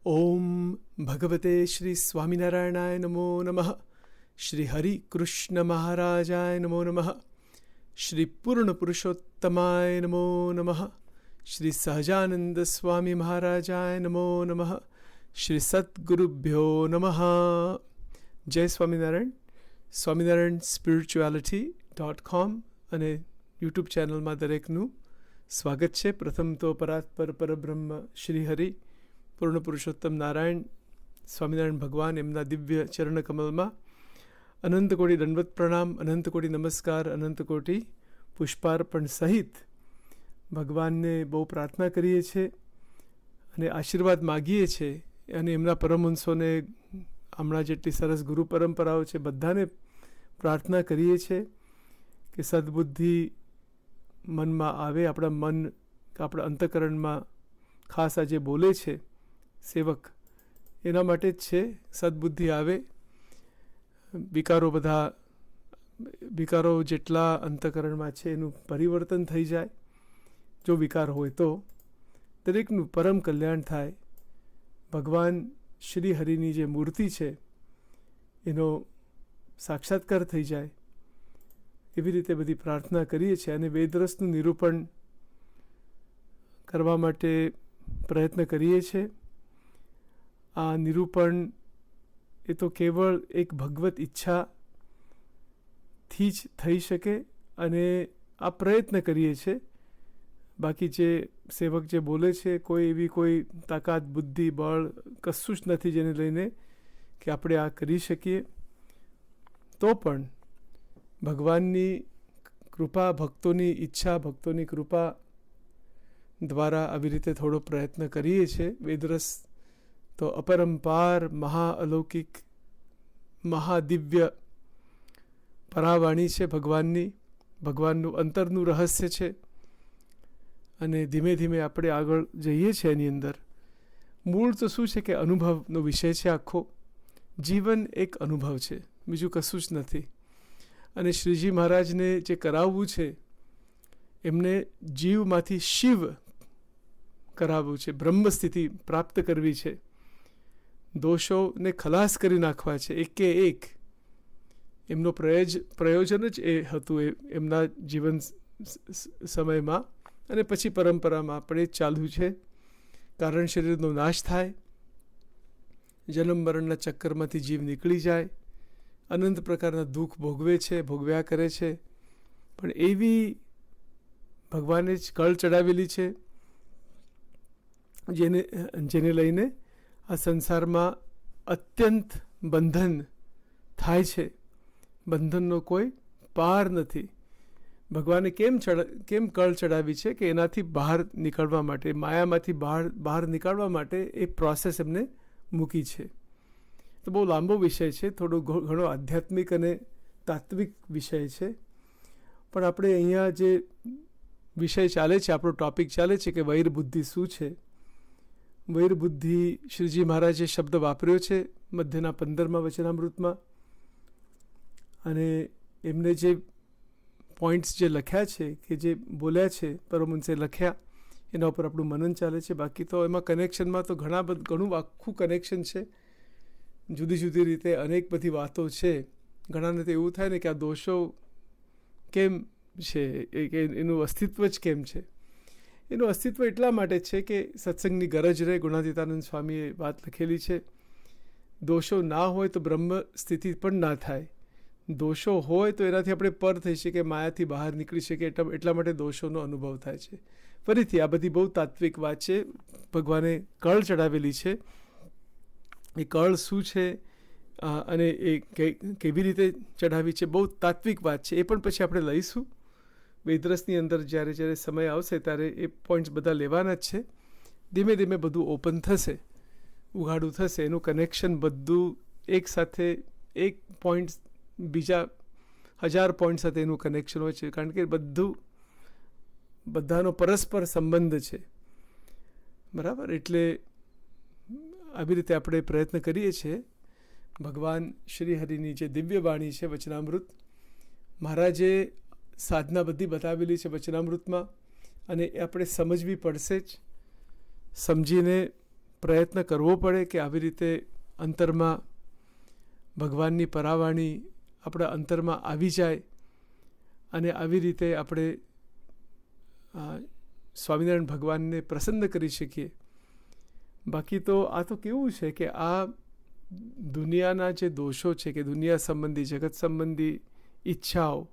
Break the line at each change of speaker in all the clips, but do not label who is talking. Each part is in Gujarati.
ઓમ ભગવતે શ્રી સ્વામિનારાયણાય નમો નમઃ. શ્રી હરિ કૃષ્ણ મહારાજાય નમો નમઃ. શ્રી પૂર્ણ પુરુષોત્તમાય નમો નમઃ. શ્રી સહજાનંદ સ્વામી મહારાજાય નમો નમઃ. શ્રી સદ્ગુરુભ્યો નમઃ. જય સ્વામિનારાયણ. સ્વામિનારાયણ spirituality.com અને યુટ્યુબ ચેનલમાં દરેકનું સ્વાગત છે. પ્રથમ તો પરાત્પર પરબ્રહ્મ શ્રી હરિ પૂર્ણ પુરુષોત્તમ નારાયણ સ્વામિનારાયણ ભગવાન એમના દિવ્ય ચરણ કમલમાં અનંત કોટી દંડવત પ્રણામ, અનંત કોટી નમસ્કાર, અનંત કોટી પુષ્પાર્પણ સહિત ભગવાનને બહુ પ્રાર્થના કરીએ છીએ અને આશીર્વાદ માગીએ છીએ. અને એમના પરમહંસોને હમણાં જેટલી સરસ ગુરુ પરંપરાઓ છે બધાને પ્રાર્થના કરીએ છીએ કે સદબુદ્ધિ મનમાં આવે. આપણા મન, આપણા અંતઃકરણમાં ખાસ આ જે બોલે છે સેવક, એના માટે જ છે. સદબુદ્ધિ આવે, વિકારો જેટલા અંતઃકરણમાં છે એનું પરિવર્તન થઈ જાય. જો વિકાર હોય તો દરેકનું પરમ કલ્યાણ થાય. ભગવાન શ્રી હરિની જે મૂર્તિ છે એનો સાક્ષાત્કાર થઈ જાય, એવી રીતે બધી પ્રાર્થના કરીએ છીએ. અને વેદરસનું નિરૂપણ કરવા માટે પ્રયત્ન કરીએ છીએ. આ નિરૂપણ એ તો કેવળ એક ભગવત ઈચ્છાથી જ થઈ શકે અને આ પ્રયત્ન કરીએ છીએ. બાકી જે સેવક જે બોલે છે કોઈ એવી કોઈ તાકાત, બુદ્ધિ, બળ કશું જ નથી જેને લઈને કે આપણે આ કરી શકીએ. તો પણ ભગવાનની કૃપા, ભક્તોની ઈચ્છા, ભક્તોની કૃપા દ્વારા આવી રીતે થોડો પ્રયત્ન કરીએ છીએ. વેદરસ તો અપરંપાર, મહાઅલૌકિક, મહાદિવ્ય પરાવાણી છે ભગવાનની. ભગવાનનું અંતરનું રહસ્ય છે અને ધીમે ધીમે આપણે આગળ જઈએ છીએ એની અંદર. મૂળ તો શું છે કે અનુભવનો વિષય છે. આખો જીવન એક અનુભવ છે, બીજું કશું જ નથી. અને શ્રીજી મહારાજને જે કરાવવું છે એમને જીવમાંથી શિવ કરાવવું છે, બ્રહ્મ સ્થિતિ પ્રાપ્ત કરવી છે, દોષોને ખલાસ કરી નાખવા છે એકે એક. એમનો પ્રયોજન જ એ હતું એમના જીવન સમયમાં અને પછી પરંપરામાં પણ એ ચાલુ છે. કારણ શરીરનો નાશ થાય, જન્મ મરણના ચક્કરમાંથી જીવ નીકળી જાય, અનંત પ્રકારના દુઃખ ભોગવે છે, ભોગવ્યા કરે છે. પણ એવી ભગવાને જ કળ ચડાવેલી છે જેને લઈને આ સંસારમાં અત્યંત બંધન થાય છે. બંધનનો કોઈ પાર નથી. ભગવાને કેમ કળ ચડાવી છે કે એનાથી બહાર નીકળવા માટે, માયામાંથી બહાર નીકળવા માટે એ પ્રોસેસ એમને મૂકી છે. તો બહુ લાંબો વિષય છે, થોડો ઘણો આધ્યાત્મિક અને તાત્વિક વિષય છે. પણ આપણે અહીંયા જે વિષય ચાલે છે, આપણો ટૉપિક ચાલે છે કે વૈરબુદ્ધિ શું છે. વૈરબુદ્ધિ શ્રીજી મહારાજે શબ્દ વાપર્યો છે મધ્યના 15મા વચનામૃતમાં. અને એમને જે પોઈન્ટ્સ જે લખ્યા છે કે જે બોલ્યા છે પરમહંસે લખ્યા, એના ઉપર આપણું મનન ચાલે છે. બાકી તો એમાં કનેક્શનમાં તો ઘણું આખું કનેક્શન છે. જુદી જુદી રીતે અનેક બધી વાતો છે. ઘણાને તો એવું થાય ને કે આ દોષો કેમ છે, એનું અસ્તિત્વ જ કેમ છે. એનું અસ્તિત્વ એટલા માટે છે કે સત્સંગની ગરજ રહે. ગુણાતીતાનંદ સ્વામીએ વાત લખેલી છે, દોષો ના હોય તો બ્રહ્મ સ્થિતિ પણ ના થાય. દોષો હોય તો એનાથી આપણે પર થઈ શકીએ, માયાથી બહાર નીકળી શકીએ. એટલા માટે દોષોનો અનુભવ થાય છે. ફરીથી આ બધી બહુ તાત્વિક વાત છે. ભગવાને કળ ચડાવેલી છે. એ કળ શું છે અને એ કેવી રીતે ચઢાવી છે, બહુ તાત્વિક વાત છે. એ પણ પછી આપણે લઈશું વેદરસની અંદર. જ્યારે સમય આવશે ત્યારે એ પોઈન્ટ્સ બધા લેવાના જ છે. ધીમે ધીમે બધું ઓપન થશે, ઉઘાડું થશે. એનું કનેક્શન બધું એક સાથે, એક પોઈન્ટ બીજા 1000 પોઈન્ટ સાથે એનું કનેક્શન હોય છે. કારણ કે બધાનો પરસ્પર સંબંધ છે, બરાબર. એટલે આવી રીતે આપણે પ્રયત્ન કરીએ છીએ. ભગવાન શ્રી હરિની જે દિવ્ય વાણી છે વચનામૃત, મહારાજે સાધના બધી બતાવેલી છે વચનામૃતમાં, અને એ આપણે સમજવી પડશે જ. સમજીને પ્રયત્ન કરવો પડે કે આવી રીતે અંતરમાં ભગવાનની પરાવાણી આપણા અંતરમાં આવી જાય અને આવી રીતે આપણે સ્વામિનારાયણ ભગવાનને પ્રસન્ન કરી શકીએ. બાકી તો આ તો કેવું છે કે આ દુનિયાના જે દોષો છે કે દુનિયા સંબંધી જગત સંબંધી ઈચ્છાઓ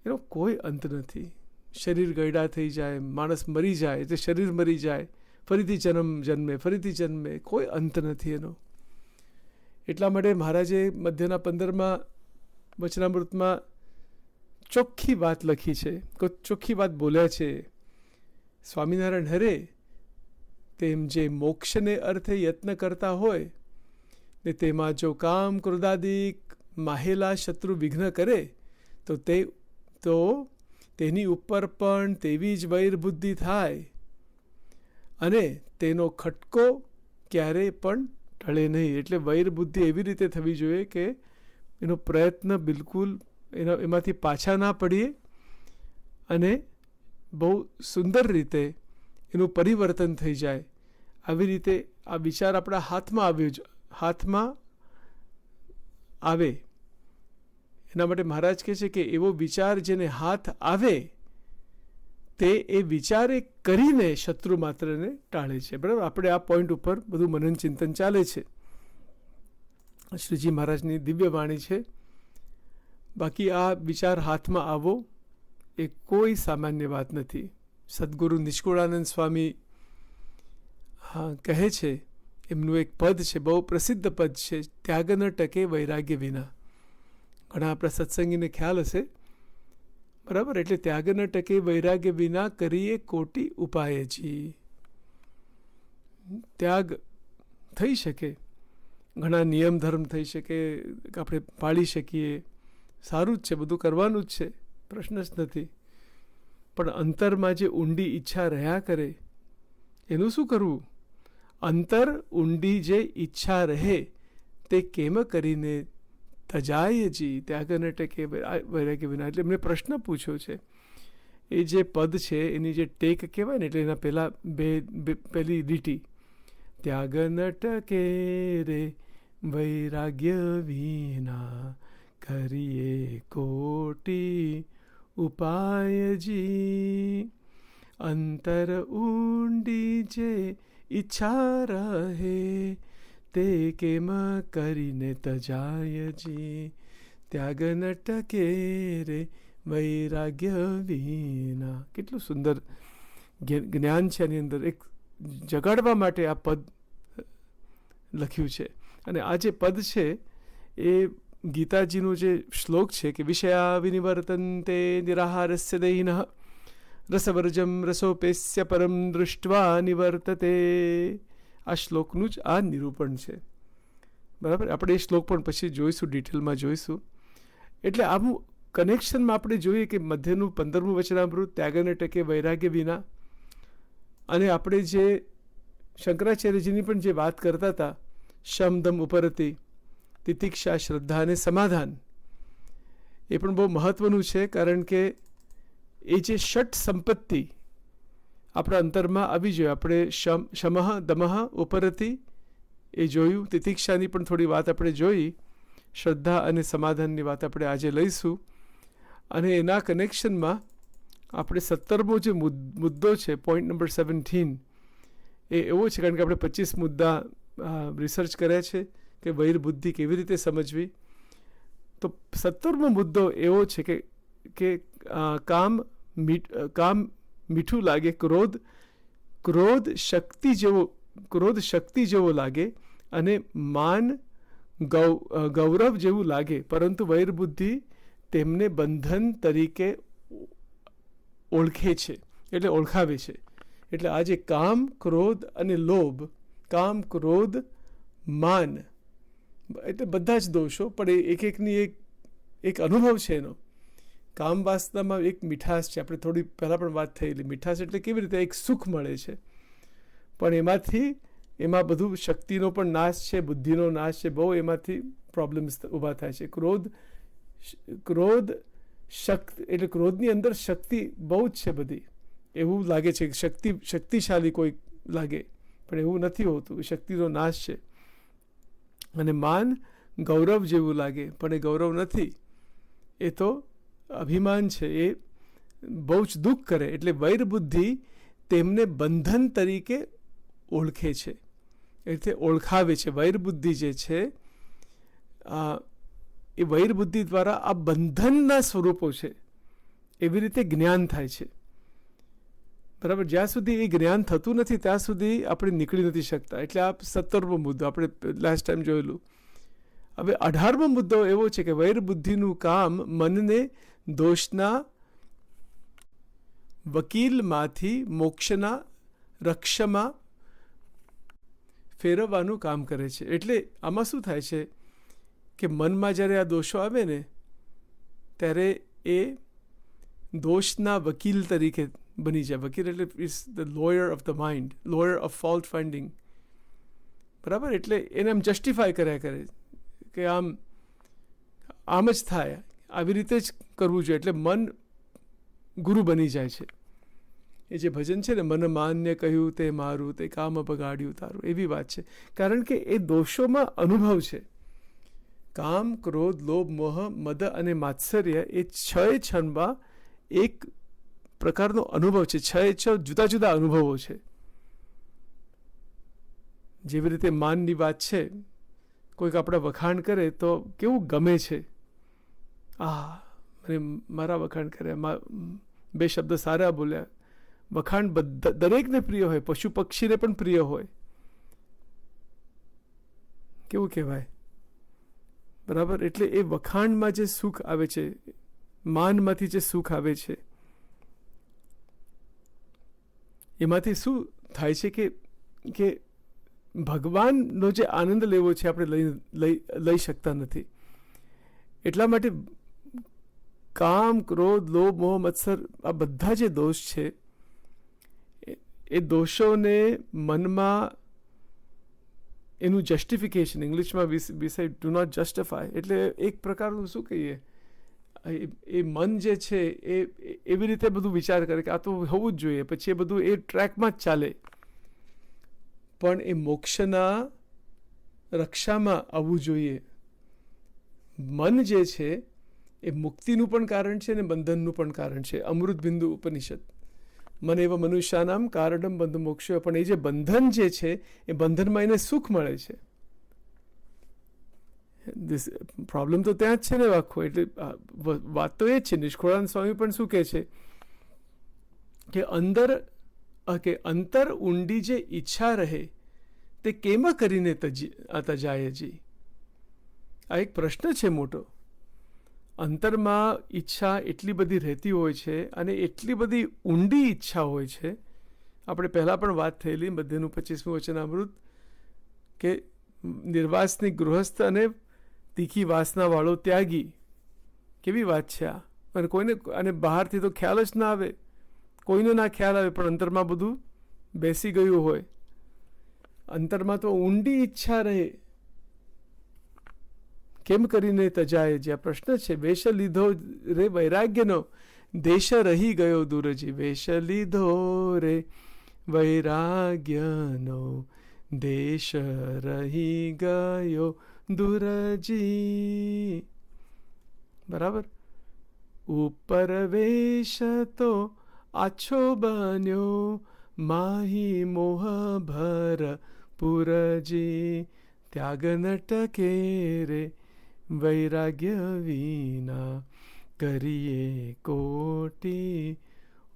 એનો કોઈ અંત નથી. શરીર ગયડા થઈ જાય, માણસ મરી જાય એટલે શરીર મરી જાય, ફરીથી જન્મે ફરીથી જન્મે, કોઈ અંત નથી એનો. એટલા માટે મહારાજે મધ્યના 15મા વચનામૃતમાં ચોખ્ખી વાત લખી છે, ચોખ્ખી વાત બોલ્યા છે. સ્વામિનારાયણ હરે તેમ જે મોક્ષને અર્થે યત્ન કરતા હોય ને તેમાં જો કામ ક્રોધાદિક માહેલા શત્રુ વિઘ્ન કરે તો તેની ઉપર પણ તેવી જ વૈરબુદ્ધિ થાય અને તેનો ખટકો ક્યારેય પણ ટળે નહીં. એટલે વૈરબુદ્ધિ એવી રીતે થવી જોઈએ કે એનો પ્રયત્ન બિલકુલ એમાંથી પાછા ના પડીએ અને બહુ સુંદર રીતે એનું પરિવર્તન થઈ જાય. આવી રીતે આ વિચાર આપણા હાથમાં આવે એના માટે મહારાજ કહે છે કે એવો વિચાર જેને હાથ આવે તે એ વિચારે કરીને શત્રુ માત્રને ટાળે છે. બરાબર, આપણે આ પોઈન્ટ ઉપર બધું મનન ચિંતન ચાલે છે. શ્રીજી મહારાજની દિવ્ય વાણી છે. બાકી આ વિચાર હાથમાં આવો એ કોઈ સામાન્ય વાત નથી. સદગુરુ નિષ્કુળાનંદ સ્વામી કહે છે, એમનું એક પદ છે, બહુ પ્રસિદ્ધ પદ છે, ત્યાગ ન ટકે વૈરાગ્ય વિના. ઘણા આપણા સત્સંગીને ખ્યાલ હશે. બરાબર, એટલે ત્યાગ ન ટકે વૈરાગ્ય વિના કરીએ કોટી ઉપાયજી. ત્યાગ થઈ શકે, ઘણા નિયમ ધર્મ થઈ શકે, આપણે પાળી શકીએ, સારું જ છે, બધું કરવાનું જ છે, પ્રશ્ન જ નથી. પણ અંતરમાં જે ઊંડી ઈચ્છા રહ્યા કરે એનું શું કરવું? અંતર ઊંડી જે ઈચ્છા રહે તે કેમ કરીને તજાયજી ત્યાગ ન ટકે વૈરાગ્ય વિના. એટલે એમને પ્રશ્ન પૂછ્યો છે. એ જે પદ છે એની જે ટેક કહેવાય ને, એટલે એના પહેલી લીટી ત્યાગ ન ટકે રે વૈરાગ્ય વિના કરીએ કોટી ઉપાયજી. અંતર ઊંડી જે ઈચ્છા રહે તે કેમ કરીને તજાયજી. ત્યાગ ન ટકે રે વૈરાગ્ય વિના. કેટલું સુંદર જ્ઞાન છે આની અંદર. એક જગાડવા માટે આ પદ લખ્યું છે. અને આ જે પદ છે એ ગીતાજીનું જે શ્લોક છે કે વિષયા વિનિવર્તન્તે નિરાહારસ્ય દૈનઃ રસવર્જમ રસોપેસ્ય પરમ દૃષ્ટવા નિવર્તતે. આ શ્લોકનું જ આ નિરૂપણ છે. બરાબર, આપણે એ શ્લોક પણ પછી જોઈશું, ડિટેલમાં જોઈશું. એટલે આવું કનેક્શનમાં આપણે જોઈએ કે મધ્યનું 15મું વચનામૃત ત્યાગ ન ટકે વૈરાગ્ય વિના, અને આપણે જે શંકરાચાર્યજીની પણ જે વાત કરતા હતા, શમદમ ઉપરતી, તિતિક્ષા, શ્રદ્ધા અને સમાધાન, એ પણ બહુ મહત્વનું છે. કારણ કે એ જે ષટ સંપત્તિ આપણા અંતરમાં આવી જોઈએ. આપણે શમઃ દમઃ ઉપરતી એ જોયું, તિતિક્ષાની પણ થોડી વાત આપણે જોઈ, શ્રદ્ધા અને સમાધાનની વાત આપણે આજે લઈશું. અને એના કનેક્શનમાં આપણે 17મો જે મુદ્દો છે, પોઈન્ટ નંબર 17, એ એવો છે. કારણ કે આપણે 25 મુદ્દા રિસર્ચ કર્યા છે કે વૈર બુદ્ધિ કેવી રીતે સમજવી. તો 17મો મુદ્દો એવો છે કે કામ મીઠું લાગે, ક્રોધ શક્તિ જેવો લાગે અને માન ગૌરવ જેવું લાગે, પરંતુ વૈરબુદ્ધિ તેમને બંધન તરીકે ઓળખે છે, એટલે ઓળખાવે છે. એટલે આ જે કામ, ક્રોધ અને લોભ, કામ, ક્રોધ, માન, એટલે બધા જ દોષો, પણ એક એકની એક અનુભવ છે એનો. કામ વાસનામાં એક મીઠાશ છે, આપણે થોડી પહેલાં પણ વાત થયેલી. મીઠાશ એટલે કેવી રીતે એક સુખ મળે છે, પણ એમાં બધું શક્તિનો પણ નાશ છે, બુદ્ધિનો નાશ છે, બહુ એમાંથી પ્રોબ્લેમ્સ ઊભા થાય છે. ક્રોધ શક્તિ, એટલે ક્રોધની અંદર શક્તિ બહુ જ છે બધી. એવું લાગે છે કે શક્તિશાળી કોઈ લાગે, પણ એવું નથી હોતું. એ શક્તિનો નાશ છે. અને માન ગૌરવ જેવું લાગે પણ એ ગૌરવ નથી, એ તો અભિમાન છે. એ બહુ જ દુઃખ કરે. એટલે વૈરબુદ્ધિ તેમને બંધન તરીકે ઓળખે છે, એટલે ઓળખાવે છે. વૈરબુદ્ધિ જે છે એ વૈરબુદ્ધિ દ્વારા આ બંધનના સ્વરૂપો છે એવી રીતે જ્ઞાન થાય છે. બરાબર. જ્યાં સુધી એ જ્ઞાન થતું નથી ત્યાં સુધી આપણે નીકળી નથી શકતા. એટલે આ 17મો મુદ્દો આપણે લાસ્ટ ટાઈમ જોયેલું. હવે 18મો મુદ્દો એવો છે કે વૈરબુદ્ધિનું કામ મનને દોષના વકીલમાંથી મોક્ષના રક્ષમાં ફેરવવાનું કામ કરે છે. એટલે આમાં શું થાય છે કે મનમાં જ્યારે આ દોષો આવે ને ત્યારે એ દોષના વકીલ તરીકે બની જાય. વકીલ એટલે is the lawyer of the mind, lawyer of fault finding. બરાબર. એટલે એને આમ જસ્ટિફાય કર્યા કરે કે આમ જ થાય, આવી રીતે જ કરવું જોઈએ. એટલે મન ગુરુ બની જાય છે. એ જે ભજન છે ને, મન માન્ય કહ્યું તે મારું, તે કામ બગાડ્યું તારું, એવી વાત છે. કારણ કે એ દોષોમાં અનુભવ છે. કામ, ક્રોધ, લોભ, મોહ, મદ અને માત્સર્ય એ 6 ક્ષણમાં એક પ્રકારનો અનુભવ છે. 6 જુદા જુદા અનુભવો છે. જેવી રીતે માનની વાત છે, કોઈક આપણે વખાણ કરે તો કેવું ગમે છે. મને મારા વખાણ કર્યા, 2 શબ્દ સારા બોલ્યા. વખાણ દરેકને પ્રિય હોય, પશુ પક્ષીને પણ પ્રિય હોય. કેવું કહેવાય. બરાબર. એટલે એ વખાણમાં જે સુખ આવે છે, માનમાંથી જે સુખ આવે છે, એમાંથી શું થાય છે કે ભગવાનનો જે આનંદ લેવો છે આપણે લઈ શકતા નથી. એટલા માટે કામ, ક્રોધ, લોભ, મોહ, મત્સર આ બધા જે દોષ છે એ દોષોને મનમાં એનું જસ્ટિફિકેશન, ઇંગ્લિશમાં વી સે ડુ નોટ જસ્ટિફાય. એટલે એક પ્રકારનું શું કહીએ, એ મન જે છે એ એવી રીતે બધું વિચાર કરે કે આ તો હોવું જ જોઈએ, પછી એ બધું એ ટ્રેકમાં જ ચાલે. પણ એ મોક્ષના રક્ષામાં આવવું જોઈએ. મન જે છે એ મુક્તિનું પણ કારણ છે અને બંધનનું પણ કારણ છે. અમૃત બિંદુ ઉપનિષદ. મન એવ મનુષ્યાનામ કારણમ બંધ મોક્ષ. પણ એ જે બંધન જે છે એ બંધનમાં એને સુખ મળે છે. પ્રોબ્લેમ તો ત્યાં જ છે ને આખો. એટલે વાત તો એ જ છે. નિષ્કુળાનંદ સ્વામી પણ શું કહે છે કે અંતર ઊંડી જે ઈચ્છા રહે તે કેમ કરીને તજાય જી. આ એક પ્રશ્ન છે મોટો. અંતરમાં ઈચ્છા એટલી બધી રહેતી હોય છે અને એટલી બધી ઊંડી ઈચ્છા હોય છે. આપણે પહેલાં પણ વાત થયેલી મધ્યનું 25મું વચનામૃત કે નિર્વાસની ગૃહસ્થ અને તીખી વાસનાવાળો ત્યાગી. કેવી વાત છે આ. અને કોઈને અને બહારથી તો ખ્યાલ જ ના આવે, કોઈને ના ખ્યાલ આવે, પણ અંતરમાં બધું બેસી ગયું હોય. અંતરમાં તો ઊંડી ઈચ્છા રહે કેમ કરીને તજાય. જે આ પ્રશ્ન છે. વેશ લીધો રે વૈરાગ્યનો, દેશ રહી ગયો દૂરજી. વેશ લીધો રે વૈરાગ્યનો, દેશ રહી ગયો દૂરજી. બરાબર. ઉપર વેશ તો આછો બન્યો, માહી મોહ ભર પુરજી. ત્યાગ ન ટકે રે વૈરાગ્ય વિના, કરીએ કોટી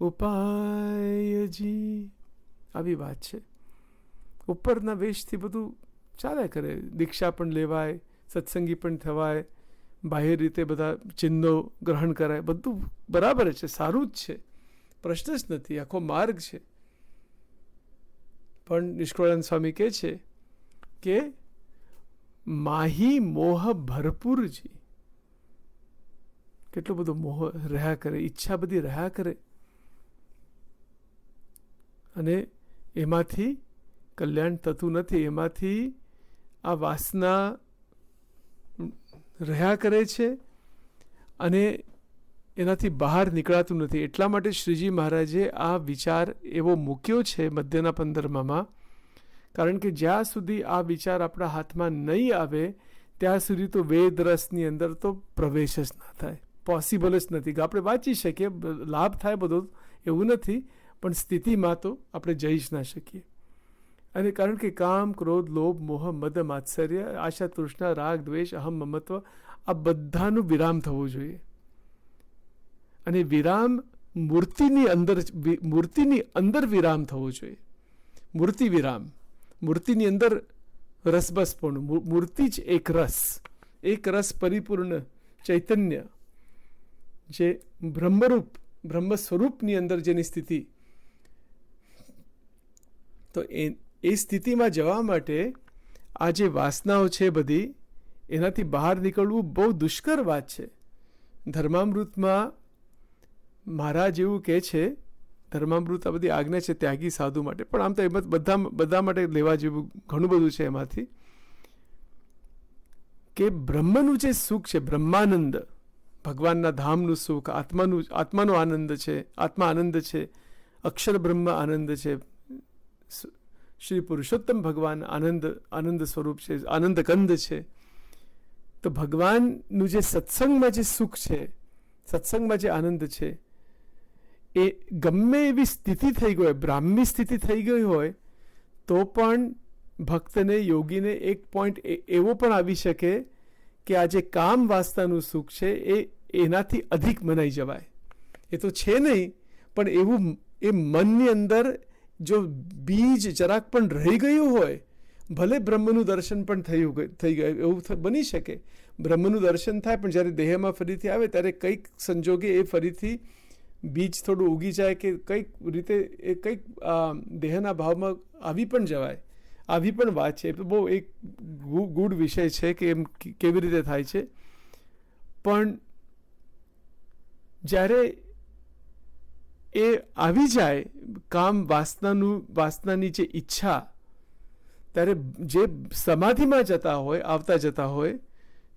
ઉપાયજી. આવી વાત છે. ઉપરના વેશથી બધું ચાલ્યા કરે. દીક્ષા પણ લેવાય, સત્સંગી પણ થવાય, બાહ્ય રીતે બધા ચિહ્નો ગ્રહણ કરાય, બધું બરાબર છે, સારું જ છે, પ્રશ્ન જ નથી. આખો માર્ગ છે. પણ નિષ્કુળાનંદ સ્વામી કહે છે કે માહી મોહ ભરપૂરજી. કેટલો બધો મોહ રહ્યા કરે, ઈચ્છા બધી રહ્યા કરે, અને એમાંથી કલ્યાણ થતું નથી. એમાંથી આ વાસના રહ્યા કરે છે અને એનાથી બહાર નીકળાતું નથી. એટલા માટે શ્રીજી મહારાજે આ વિચાર એવો મૂક્યો છે મધ્યના 15માં કારણ કે જ્યાં સુધી આ વિચાર આપણા હાથમાં નહીં આવે ત્યાં સુધી તો વેદ રસની અંદર તો પ્રવેશ જ ના થાય, પોસિબલ જ નથી. આપણે વાંચી શકીએ, લાભ થાય બધો, એવું નથી, પણ સ્થિતિમાં તો આપણે જઈ જ ના શકીએ. અને કારણ કે કામ, ક્રોધ, લોભ, મોહ, મદ, માત્સર્ય, આશા, તૃષ્ણા, રાગ, દ્વેષ, અહમ, મમત્વ, આ બધાનું વિરામ થવું જોઈએ. અને વિરામ મૂર્તિની અંદર વિરામ થવો જોઈએ. મૂર્તિ વિરામ, મૂર્તિની અંદર રસબસપણું, મૂર્તિ જ એક રસ પરિપૂર્ણ ચૈતન્ય, જે બ્રહ્મરૂપ, બ્રહ્મ સ્વરૂપની અંદર જેની સ્થિતિ, તો એ સ્થિતિમાં જવા માટે આ જે વાસનાઓ છે બધી, એનાથી બહાર નીકળવું બહુ દુષ્કર વાત છે. ધર્મામૃતમાં મહારાજ એવું કહે છે, ધર્મામૃત આ બધી આજ્ઞા છે ત્યાગી સાધુ માટે, પણ આમ તો એમ બધા માટે લેવા જેવું ઘણું બધું છે એમાંથી, કે બ્રહ્મનું જે સુખ છે, બ્રહ્માનંદ, ભગવાનના ધામનું સુખ, આત્માનો આનંદ છે, આત્મા આનંદ છે, અક્ષર બ્રહ્મ આનંદ છે, શ્રી પુરુષોત્તમ ભગવાન આનંદ સ્વરૂપ છે, આનંદ કંદ છે. તો ભગવાનનું જે સત્સંગમાં જે સુખ છે, સત્સંગમાં જે આનંદ છે, એ ગમે એવી સ્થિતિ થઈ ગઈ હોય, બ્રાહ્મી સ્થિતિ થઈ ગઈ હોય, તો પણ ભક્તને, યોગીને એક પોઈન્ટ એવો પણ આવી શકે કે આ જે કામ વાસનાનું સુખ છે એ એનાથી અધિક મનાઈ જવાય. એ તો છે નહીં, પણ એવું એ મનની અંદર જો બીજ જરાક પણ રહી ગયું હોય, ભલે બ્રહ્મનું દર્શન પણ થઈ ગયું, એવું બની શકે. બ્રહ્મનું દર્શન થાય, પણ જ્યારે દેહમાં ફરીથી આવે ત્યારે કંઈક સંજોગે એ ફરીથી બીજ થોડું ઉગી જાય, કે કંઈક રીતે એ કંઈક દેહના ભાવમાં આવી પણ જવાય. આવી પણ વાત છે. બહુ એક ગૂઢ વિષય છે કે એમ કેવી રીતે થાય છે. પણ જ્યારે એ આવી જાય કામ, વાસનાની જે ઈચ્છા, ત્યારે જે સમાધિમાં આવતા જતા હોય,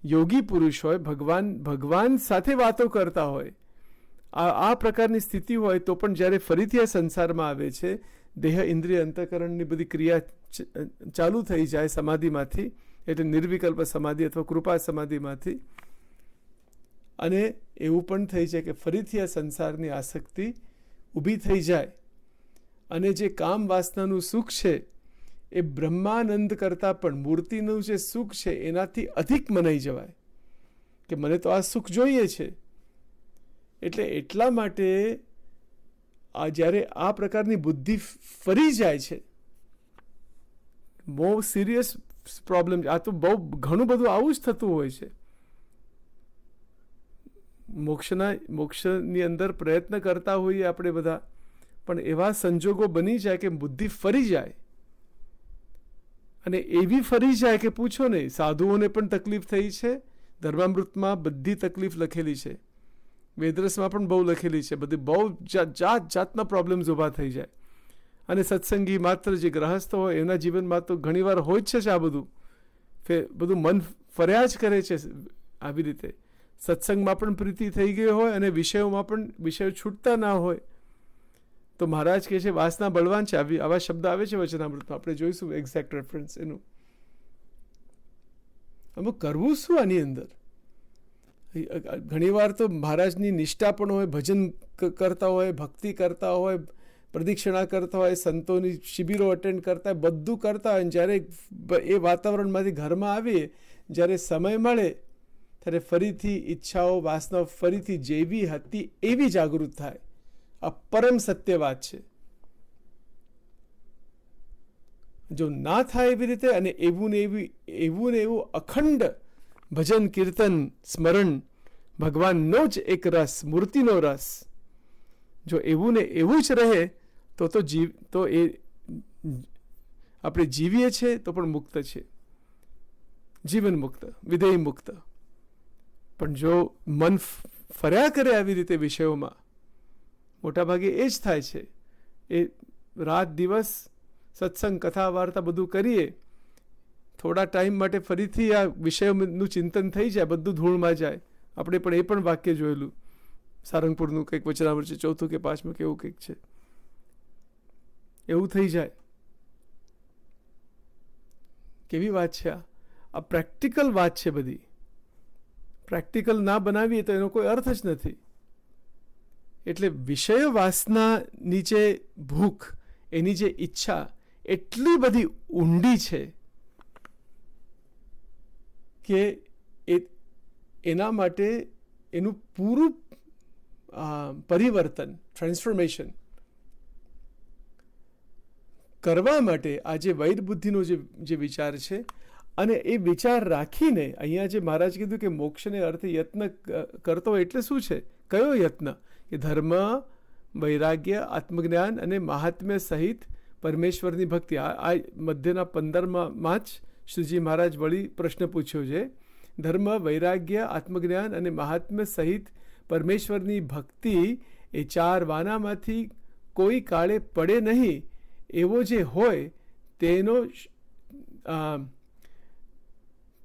યોગી પુરુષ હોય, ભગવાન સાથે વાતો કરતા હોય, આ પ્રકારની સ્થિતિ હોય, તો પણ જ્યારે ફરીથી આ સંસારમાં આવે છે, દેહ, ઇન્દ્રિય, અંતઃકરણની બધી ક્રિયા ચાલુ થઈ જાય સમાધિમાંથી, એટલે નિર્વિકલ્પ સમાધિ અથવા કૃપા સમાધિમાંથી, અને એવું પણ થઈ જાય કે ફરીથી આ સંસારની આસક્તિ ઊભી થઈ જાય, અને જે કામ વાસનાનું સુખ છે એ બ્રહ્માનંદ કરતાં પણ મૂર્તિનું જે સુખ છે એનાથી અધિક મનાઈ જવાય, કે મને તો આ સુખ જોઈએ છે. એટલે એટલા માટે જ્યારે આ પ્રકારની બુદ્ધિ ફરી જાય છે, બહુ સિરિયસ પ્રોબ્લેમ. આ તો બહુ ઘણું બધું આવું જ થતું હોય છે. મોક્ષની અંદર પ્રયત્ન કરતા હોઈએ આપણે બધા, પણ એવા સંજોગો બની જાય કે બુદ્ધિ ફરી જાય, અને એવી ફરી જાય કે પૂછો નહીં. સાધુઓને પણ તકલીફ થઈ છે, ધર્મામૃતમાં બધી તકલીફ લખેલી છે, વેદરસમાં પણ બહુ લખેલી છે, બધી બહુ જાતના પ્રોબ્લેમ્સ ઊભા થઈ જાય. અને સત્સંગી માત્ર જે ગ્રહસ્થ હોય એના જીવનમાં તો ઘણીવાર હોય જ છે આ બધું મન ફર્યા જ કરે છે. આવી રીતે સત્સંગમાં પણ પ્રીતિ થઈ ગઈ હોય, અને વિષયોમાં પણ વિષયો છૂટતા ના હોય, તો મહારાજ કહે છે વાસના બળવાન છે. આવા શબ્દ આવે છે વચનામૃતમાં, આપણે જોઈશું એક્ઝેક્ટ રેફરન્સ એનું. અમુક કરવું શું આની અંદર? ઘણીવાર તો મહારાજની નિષ્ઠા પણ હોય, ભજન કરતા હોય, ભક્તિ કરતા હોય, પ્રદક્ષિણા કરતા હોય, સંતોની શિબિરો અટેન્ડ કરતા હોય, બધું કરતા હોય, જ્યારે એ વાતાવરણમાંથી ઘરમાં આવીએ, જ્યારે સમય મળે, ત્યારે ફરીથી ઈચ્છાઓ, વાસનાઓ ફરીથી જેવી હતી એવી જાગૃત થાય. આ પરમ સત્ય વાત છે. જો ના થાય એવી રીતે, અને એવું ને એવું અખંડ ભજન, કીર્તન, સ્મરણ, ભગવાનનો જ એક રસ, મૂર્તિનો રસ, જો એવું ને એવું જ રહે, તો એ આપણે જીવીએ છીએ તો પણ મુક્ત છે, જીવન મુક્ત, વિધેય મુક્ત. પણ જો મન ફર્યા કરે આવી રીતે વિષયોમાં, મોટાભાગે એ જ થાય છે. એ રાત દિવસ સત્સંગ, કથા, વાર્તા બધું કરીએ, થોડા ટાઈમ માટે ફરીથી આ વિષયનું ચિંતન થઈ જાય, બધું ધૂળમાં જાય. આપણે પણ એ પણ વાક્ય જોયેલું, સારંગપુરનું કંઈક વચનામૃત છે, 4થું કે 5મું કે એવું કંઈક છે, એવું થઈ જાય. કેવી વાત છે આ પ્રેક્ટિકલ વાત છે બધી. પ્રેક્ટિકલ ના બનાવીએ તો એનો કોઈ અર્થ જ નથી. એટલે વિષય વાસનાની જે ભૂખ, એની જે ઈચ્છા એટલી બધી ઊંડી છે કે એના માટે એનું પૂરું પરિવર્તન, ટ્રાન્સફોર્મેશન કરવા માટે આ જે વૈર બુદ્ધિનો જે વિચાર છે, અને એ વિચાર રાખીને અહીંયા જે મહારાજ કીધું કે મોક્ષને અર્થે યત્ન કરતો એટલે શું છે? કયો યત્ન? કે ધર્મ, વૈરાગ્ય, આત્મજ્ઞાન અને મહાત્મ્ય સહિત પરમેશ્વરની ભક્તિ. આ મધ્યના 15માં જ શ્રીજી મહારાજ વળી પ્રશ્ન પૂછ્યો છે. ધર્મ, વૈરાગ્ય, આત્મજ્ઞાન અને મહાત્મ્ય સહિત પરમેશ્વરની ભક્તિ એ 4 વાનામાંથી કોઈ કાળે પડે નહીં એવો જે હોય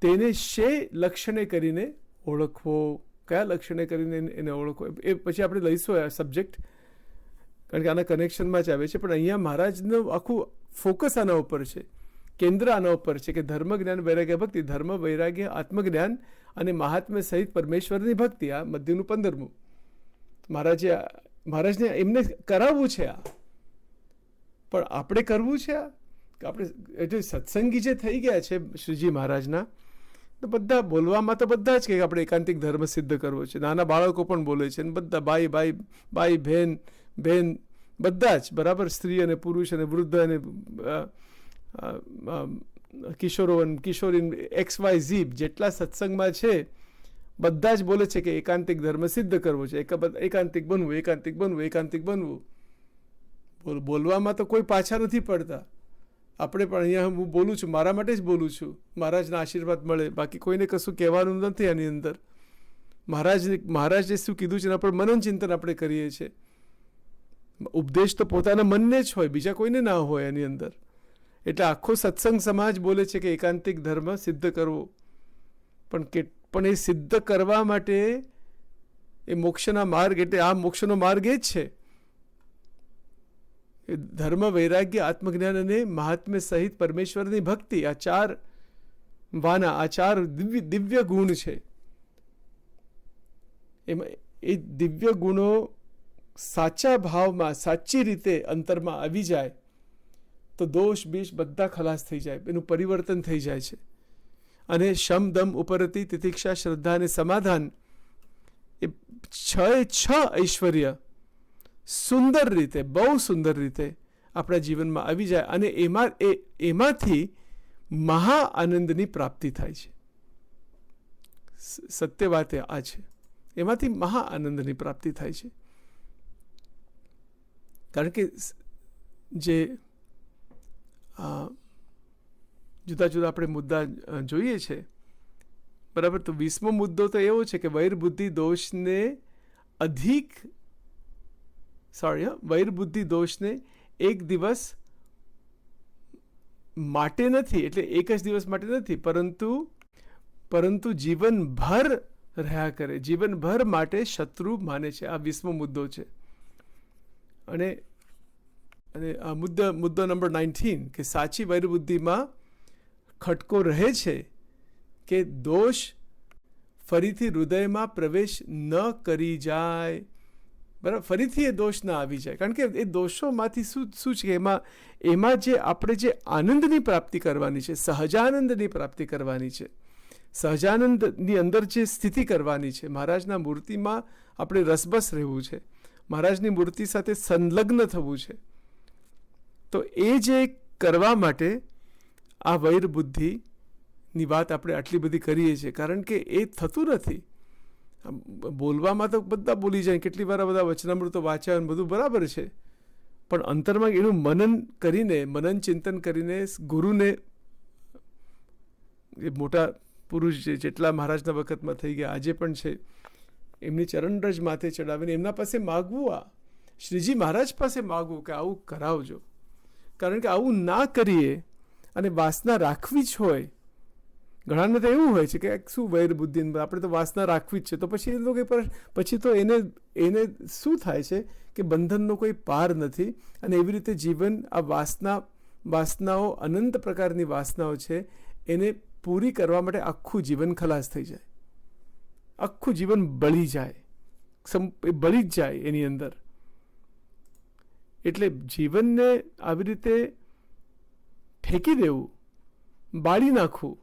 તેને શે લક્ષણે કરીને ઓળખવો. કયા લક્ષણે કરીને એને ઓળખવો એ પછી આપણે લઈશું આ સબ્જેક્ટ, કારણ કે આના કનેક્શનમાં જ આવે છે. પણ અહીંયા મહારાજનું આખું ફોકસ આના ઉપર છે, કેન્દ્ર આના ઉપર છે કે ધર્મ, જ્ઞાન, વૈરાગ્ય, ભક્તિ. ધર્મ, વૈરાગ્ય, આત્મજ્ઞાન અને મહાત્મ્ય સહિત પરમેશ્વરની ભક્તિ. આ મધ્યનું 15મું મહારાજને એમને કરાવવું છે. આ પણ આપણે કરવું છે. આ આપણે એટલે સત્સંગી જે થઈ ગયા છે શ્રીજી મહારાજના, તો બધા બોલવામાં તો બધા જ કે આપણે એકાંતિક ધર્મ સિદ્ધ કરવો છે. નાના બાળકો પણ બોલે છે, અને બધા બાઈ બહેન બધા જ બરાબર, સ્ત્રી અને પુરુષ અને વૃદ્ધ અને કિશોરો અને કિશોરી XYZ જેટલા સત્સંગમાં છે બધા જ બોલે છે કે એકાંતિક ધર્મ સિદ્ધ કરવો છે, એકાંતિક બનવું. બોલવામાં તો કોઈ પાછા નથી પડતા. આપણે પણ અહીંયા હું બોલું છું, મારા માટે જ બોલું છું, મહારાજના આશીર્વાદ મળે, બાકી કોઈને કશું કહેવાનું નથી આની અંદર. મહારાજે શું કીધું છે એના પર મનન ચિંતન આપણે કરીએ છીએ. ઉપદેશ તો પોતાના મનને જ હોય, બીજા કોઈને ના હોય એની અંદર. એટલે આખો સત્સંગ સમાજ બોલે છે કે એકાંતિક ધર્મ સિદ્ધ કરવો, પણ એ સિદ્ધ કરવા માટે એ મોક્ષના માર્ગ, એટલે આ મોક્ષનો માર્ગ એ જ છે. ધર્મ, વૈરાગ્ય, આત્મજ્ઞાન અને મહાત્મ્ય સહિત પરમેશ્વરની ભક્તિ. આ 4 વાના, આ 4 દિવ્ય ગુણ છે. એમાં એ દિવ્ય ગુણો સાચા ભાવમાં, સાચી રીતે અંતરમાં આવી જાય તો દોષ બીજ બધા ખલાસ થઈ જાય, એનું પરિવર્તન થઈ જાય છે. અને શમ, દમ, ઉપરતિ, તિતિક્ષા, શ્રદ્ધા અને સમાધાન એ 6 ઐશ્વર્ય સુંદર રીતે, બહુ સુંદર રીતે આપણા જીવનમાં આવી જાય, અને એમાંથી મહા આનંદની પ્રાપ્તિ થાય છે. સત્ય વાત આ છે, એમાંથી મહા આનંદની પ્રાપ્તિ થાય છે. કારણ કે જે જુદા જુદા આપણે મુદ્દા જોઈએ છે બરાબર, તો 20મો મુદ્દો તો એવો છે કે વૈર બુદ્ધિ દોષને એક દિવસ માટે નથી, એટલે એક જ દિવસ માટે નથી, પરંતુ જીવનભર રહ્યા કરે, જીવનભર માટે શત્રુ માને છે. આ 20મો મુદ્દો છે. અને આ મુદ્દો નંબર 19 કે સાચી વૈર બુદ્ધિમાં ખટકો રહે છે કે દોષ ફરીથી હૃદયમાં પ્રવેશ ન કરી જાય. બરાબર, ફરીથી એ દોષ ના આવી જાય. કારણ કે એ દોષોમાંથી શું છે, એમાં જે આપણે જે આનંદની પ્રાપ્તિ કરવાની છે, સહજાનંદની પ્રાપ્તિ કરવાની છે, સહજાનંદની અંદર જે સ્થિતિ કરવાની છે, મહારાજના મૂર્તિમાં આપણે રસબસ રહેવું છે, મહારાજની મૂર્તિ સાથે સંલગ્ન થવું છે. તો એ જે કરવા માટે આ વૈર બુદ્ધિની વાત આપણે આટલી બધી કરીએ છીએ, કારણ કે એ થતું નથી. બોલવામાં તો બધા બોલી જાય, કેટલી વાર બધા વચનામૃતો વાંચ્યા બધું બરાબર છે, પણ અંતરમાં એનું મનન ચિંતન કરીને ગુરુને, એ મોટા પુરુષ જેટલા મહારાજના વખતમાં થઈ ગયા, આજે પણ છે, એમની ચરણરજ માથે ચડાવીને એમના પાસે માગવું, આ શ્રીજી મહારાજ પાસે માગવું કે આવું કરાવજો. કારણ કે આવું ના કરીએ અને વાસના રાખવી જ હોય, ઘણાને તો એવું હોય છે કે શું વૈર બુદ્ધિ, આપણે તો વાસના રાખવી જ છે, તો પછી એ લોકો પછી તો એને શું થાય છે કે બંધનનો કોઈ પાર નથી, અને એવી રીતે જીવન આ વાસના વાસનાઓ, અનંત પ્રકારની વાસનાઓ છે, એને પૂરી કરવા માટે આખું જીવન ખલાસ થઈ જાય, આખું જીવન બળી જાય, બળી જ જાય એની અંદર. એટલે જીવનને આવી રીતે ફેંકી દેવું, બાળી નાખવું,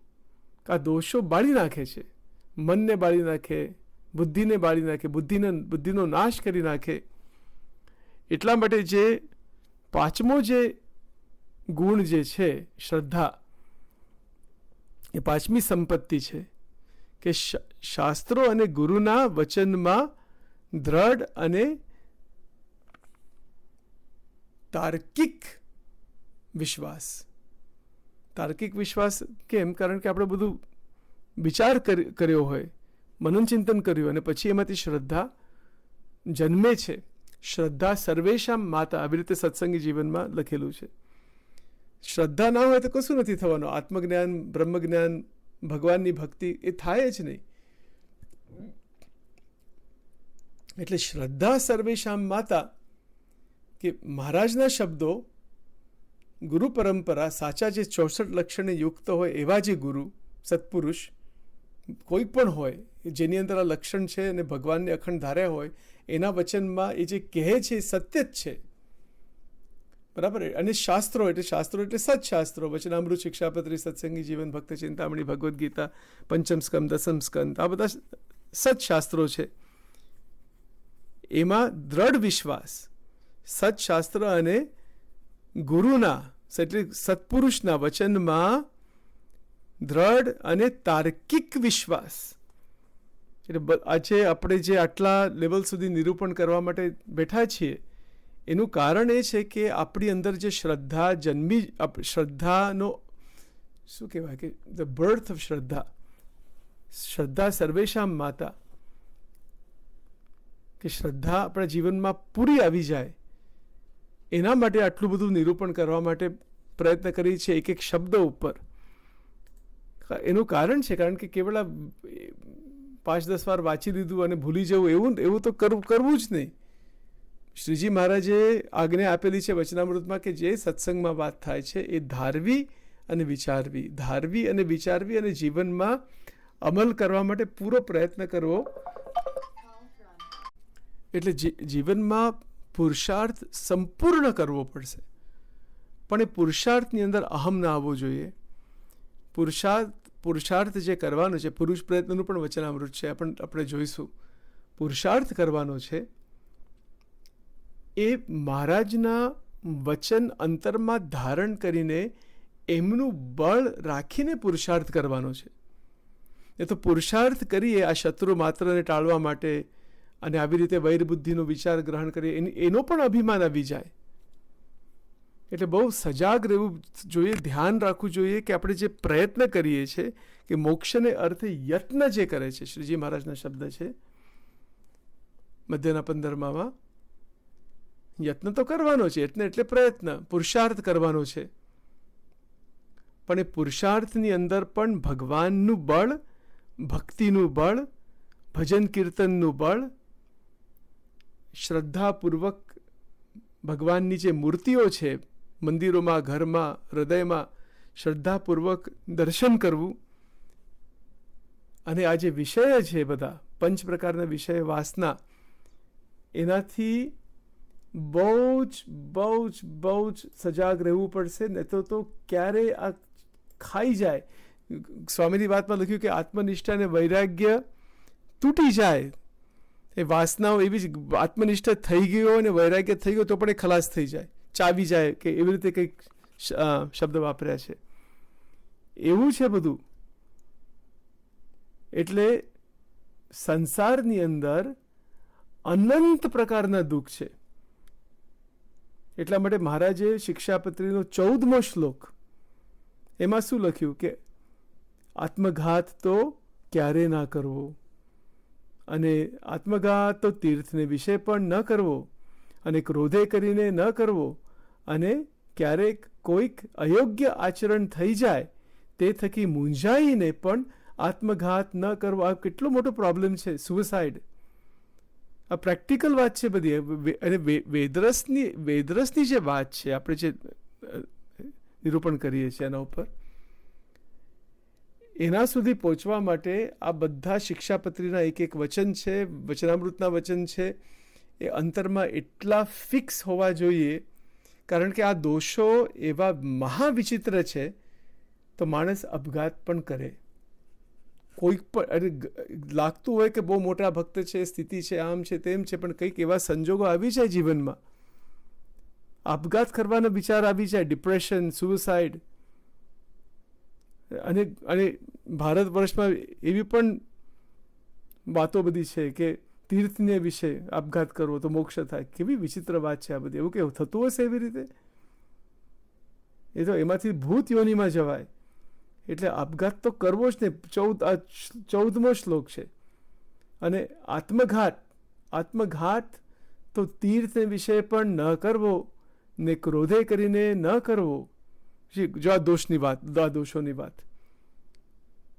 આ દોષો બાળી નાખે છે, મનને બાળી નાખે, બુદ્ધિને બાળી નાખે, બુદ્ધિનો નાશ કરી નાખે. એટલા માટે જે પાંચમો જે ગુણ જે છે શ્રદ્ધા, એ પાંચમી સંપત્તિ છે કે શાસ્ત્રો અને ગુરુના વચનમાં દ્રઢ અને તાર્કિક વિશ્વાસ. તાર્કિક વિશ્વાસ કેમ? કારણ કે આપણે બધું વિચાર કર્યો હોય, મનન ચિંતન કર્યું, અને પછી એમાંથી શ્રદ્ધા જન્મે છે. શ્રદ્ધા સર્વેશામ માતા, આવી રીતે સત્સંગી જીવનમાં લખેલું છે. શ્રદ્ધા ના હોય તો કશું નથી થવાનું. આત્મજ્ઞાન, બ્રહ્મજ્ઞાન, ભગવાનની ભક્તિ એ થાય જ નહીં. એટલે શ્રદ્ધા સર્વેશામ માતા, કે મહારાજના શબ્દો, ગુરુ પરંપરા, સાચા જે 64 લક્ષણે યુક્ત હોય એવા જે ગુરુ સત્પુરુષ કોઈ પણ હોય, જેની અંદર આ લક્ષણ છે અને ભગવાનને અખંડ ધાર્યા હોય, એના વચનમાં એ જે કહે છે એ સત્ય જ છે. બરાબર. અને શાસ્ત્રો એટલે સત્શાસ્ત્રો, વચનામૃત, શિક્ષાપત્રી, સત્સંગી જીવન, ભક્ત ચિંતામણી, ભગવદ્ ગીતા, પંચમ સ્કંદ, દસમ સ્કંદ, આ બધા સત્શાસ્ત્રો છે. એમાં દ્રઢ વિશ્વાસ, સત્શાસ્ત્ર અને ગુરુના એટલે સત્પુરુષના વચનમાં દ્રઢ અને તાર્કિક વિશ્વાસ. એટલે આજે આપણે જે આટલા લેવલ સુધી નિરૂપણ કરવા માટે બેઠા છીએ, એનું કારણ એ છે કે આપણી અંદર જે શ્રદ્ધા જન્મી, શ્રદ્ધાનો શું કહેવાય કે ધ બર્થ ઓફ શ્રદ્ધા, શ્રદ્ધા સર્વેશામ માતા, કે શ્રદ્ધા આપણા જીવનમાં પૂરી આવી જાય, એના માટે આટલું બધું નિરૂપણ કરવા માટે પ્રયત્ન કરી છે એક એક શબ્દ ઉપર. એનું કારણ છે કારણ કે કેવળ 5-10 વાર વાંચી લીધું અને ભૂલી જવું એવું તો કરવું જ નહીં. શ્રીજી મહારાજે આજ્ઞા આપેલી છે વચનામૃતમાં કે જે સત્સંગમાં વાત થાય છે એ ધારવી અને વિચારવી, ધારવી અને વિચારવી, અને જીવનમાં અમલ કરવા માટે પૂરો પ્રયત્ન કરવો. એટલે જીવનમાં પુરુષાર્થ સંપૂર્ણ કરવો પડશે. પણ એ પુરુષાર્થની અંદર અહમ ના આવવો જોઈએ. પુરુષાર્થ જે કરવાનો છે, પુરુષ પ્રયત્નનું પણ વચનામૃત છે, આપણે જોઈશું. પુરુષાર્થ કરવાનો છે એ મહારાજના વચન અંતરમાં ધારણ કરીને એમનું બળ રાખીને પુરુષાર્થ કરવાનો છે. એ તો પુરુષાર્થ કરીએ આ શત્રુ માત્રને ટાળવા માટે, અને આવી રીતે વૈરબુદ્ધિનો વિચાર ગ્રહણ કરીએ, એનો પણ અભિમાન આવી જાય. એટલે બહુ સજાગ રહેવું જોઈએ, ધ્યાન રાખવું જોઈએ કે આપણે જે પ્રયત્ન કરીએ છીએ કે મોક્ષને અર્થે યત્ન જે કરે છે, શ્રીજી મહારાજના શબ્દ છે મધ્યના 15માં, યત્ન તો કરવાનો છે, યત્ન એટલે પ્રયત્ન, પુરુષાર્થ કરવાનો છે. પણ એ પુરુષાર્થની અંદર પણ ભગવાનનું બળ, ભક્તિનું બળ, ભજન કીર્તનનું બળ, શ્રદ્ધાપૂર્વક ભગવાનની જે મૂર્તિઓ છે મંદિરોમાં, ઘરમાં, હૃદયમાં શ્રદ્ધાપૂર્વક દર્શન કરવું, અને આ જે વિષય છે બધા 5 પ્રકારના વિષય વાસના, એનાથી બહુ જ સજાગ રહેવું પડશે. નહીં તો ક્યારે આ ખાઈ જાય. સ્વામીની વાતમાં લખ્યું કે આત્મનિષ્ઠા અને વૈરાગ્ય તૂટી જાય. એ વાસનાઓ એવી જ, આત્મનિષ્ઠા થઈ ગયો અને વૈરાગ્ય થઈ ગયો તો પણ એ ખલાસ થઈ જાય, ચાવી જાય, કે એવી રીતે કંઈક શબ્દ વાપર્યા છે. એવું છે બધું. એટલે સંસારની અંદર અનંત પ્રકારના દુઃખ છે. એટલા માટે મહારાજે શિક્ષાપત્રીનો 14મો શ્લોક, એમાં શું લખ્યું કે આત્મઘાત તો ક્યારે ના કરવો, અને આત્મઘાત તો તીર્થને વિશે પણ ન કરવો, અને ક્રોધે કરીને ન કરવો, અને ક્યારેક કોઈક અયોગ્ય આચરણ થઈ જાય તે થકી મૂંઝાઈને પણ આત્મઘાત ન કરવો. આ કેટલો મોટો પ્રોબ્લેમ છે, સુસાઇડ. આ પ્રેક્ટિકલ વાત છે બધી. અને વેદરસની જે વાત છે, આપણે જે નિરૂપણ કરીએ છીએ એના ઉપર. એના સુધી પહોંચવા માટે આ બધા શિક્ષાપત્રીના એક એક વચન છે, વચનામૃતના વચન છે, એ અંતરમાં એટલા ફિક્સ હોવા જોઈએ, કારણ કે આ દોષો એવા મહાવિચિત્ર છે તો માણસ અપઘાત પણ કરે. કોઈક પણ લાગતું હોય કે બહુ મોટા ભક્ત છે, સ્થિતિ છે, આમ છે, તેમ છે, પણ કંઈક એવા સંજોગો આવી જાય જીવનમાં, આપઘાત કરવાનો વિચાર આવી જાય, ડિપ્રેશન, સુસાઇડ. અને ભારત વર્ષમાં એવી પણ વાતો બધી છે કે તીર્થને વિશે આપઘાત કરવો તો મોક્ષ થાય. કેવી વિચિત્ર વાત છે આ બધી. એવું કેવું થતું હશે એવી રીતે? એ તો એમાંથી ભૂત યોનિમાં જવાય. એટલે આપઘાત તો કરવો જ નહીં. 14મો શ્લોક છે. અને આત્મઘાત તો તીર્થને વિશે પણ ન કરવો ને ક્રોધે કરીને ન કરવો. જો આ દોષોની વાત.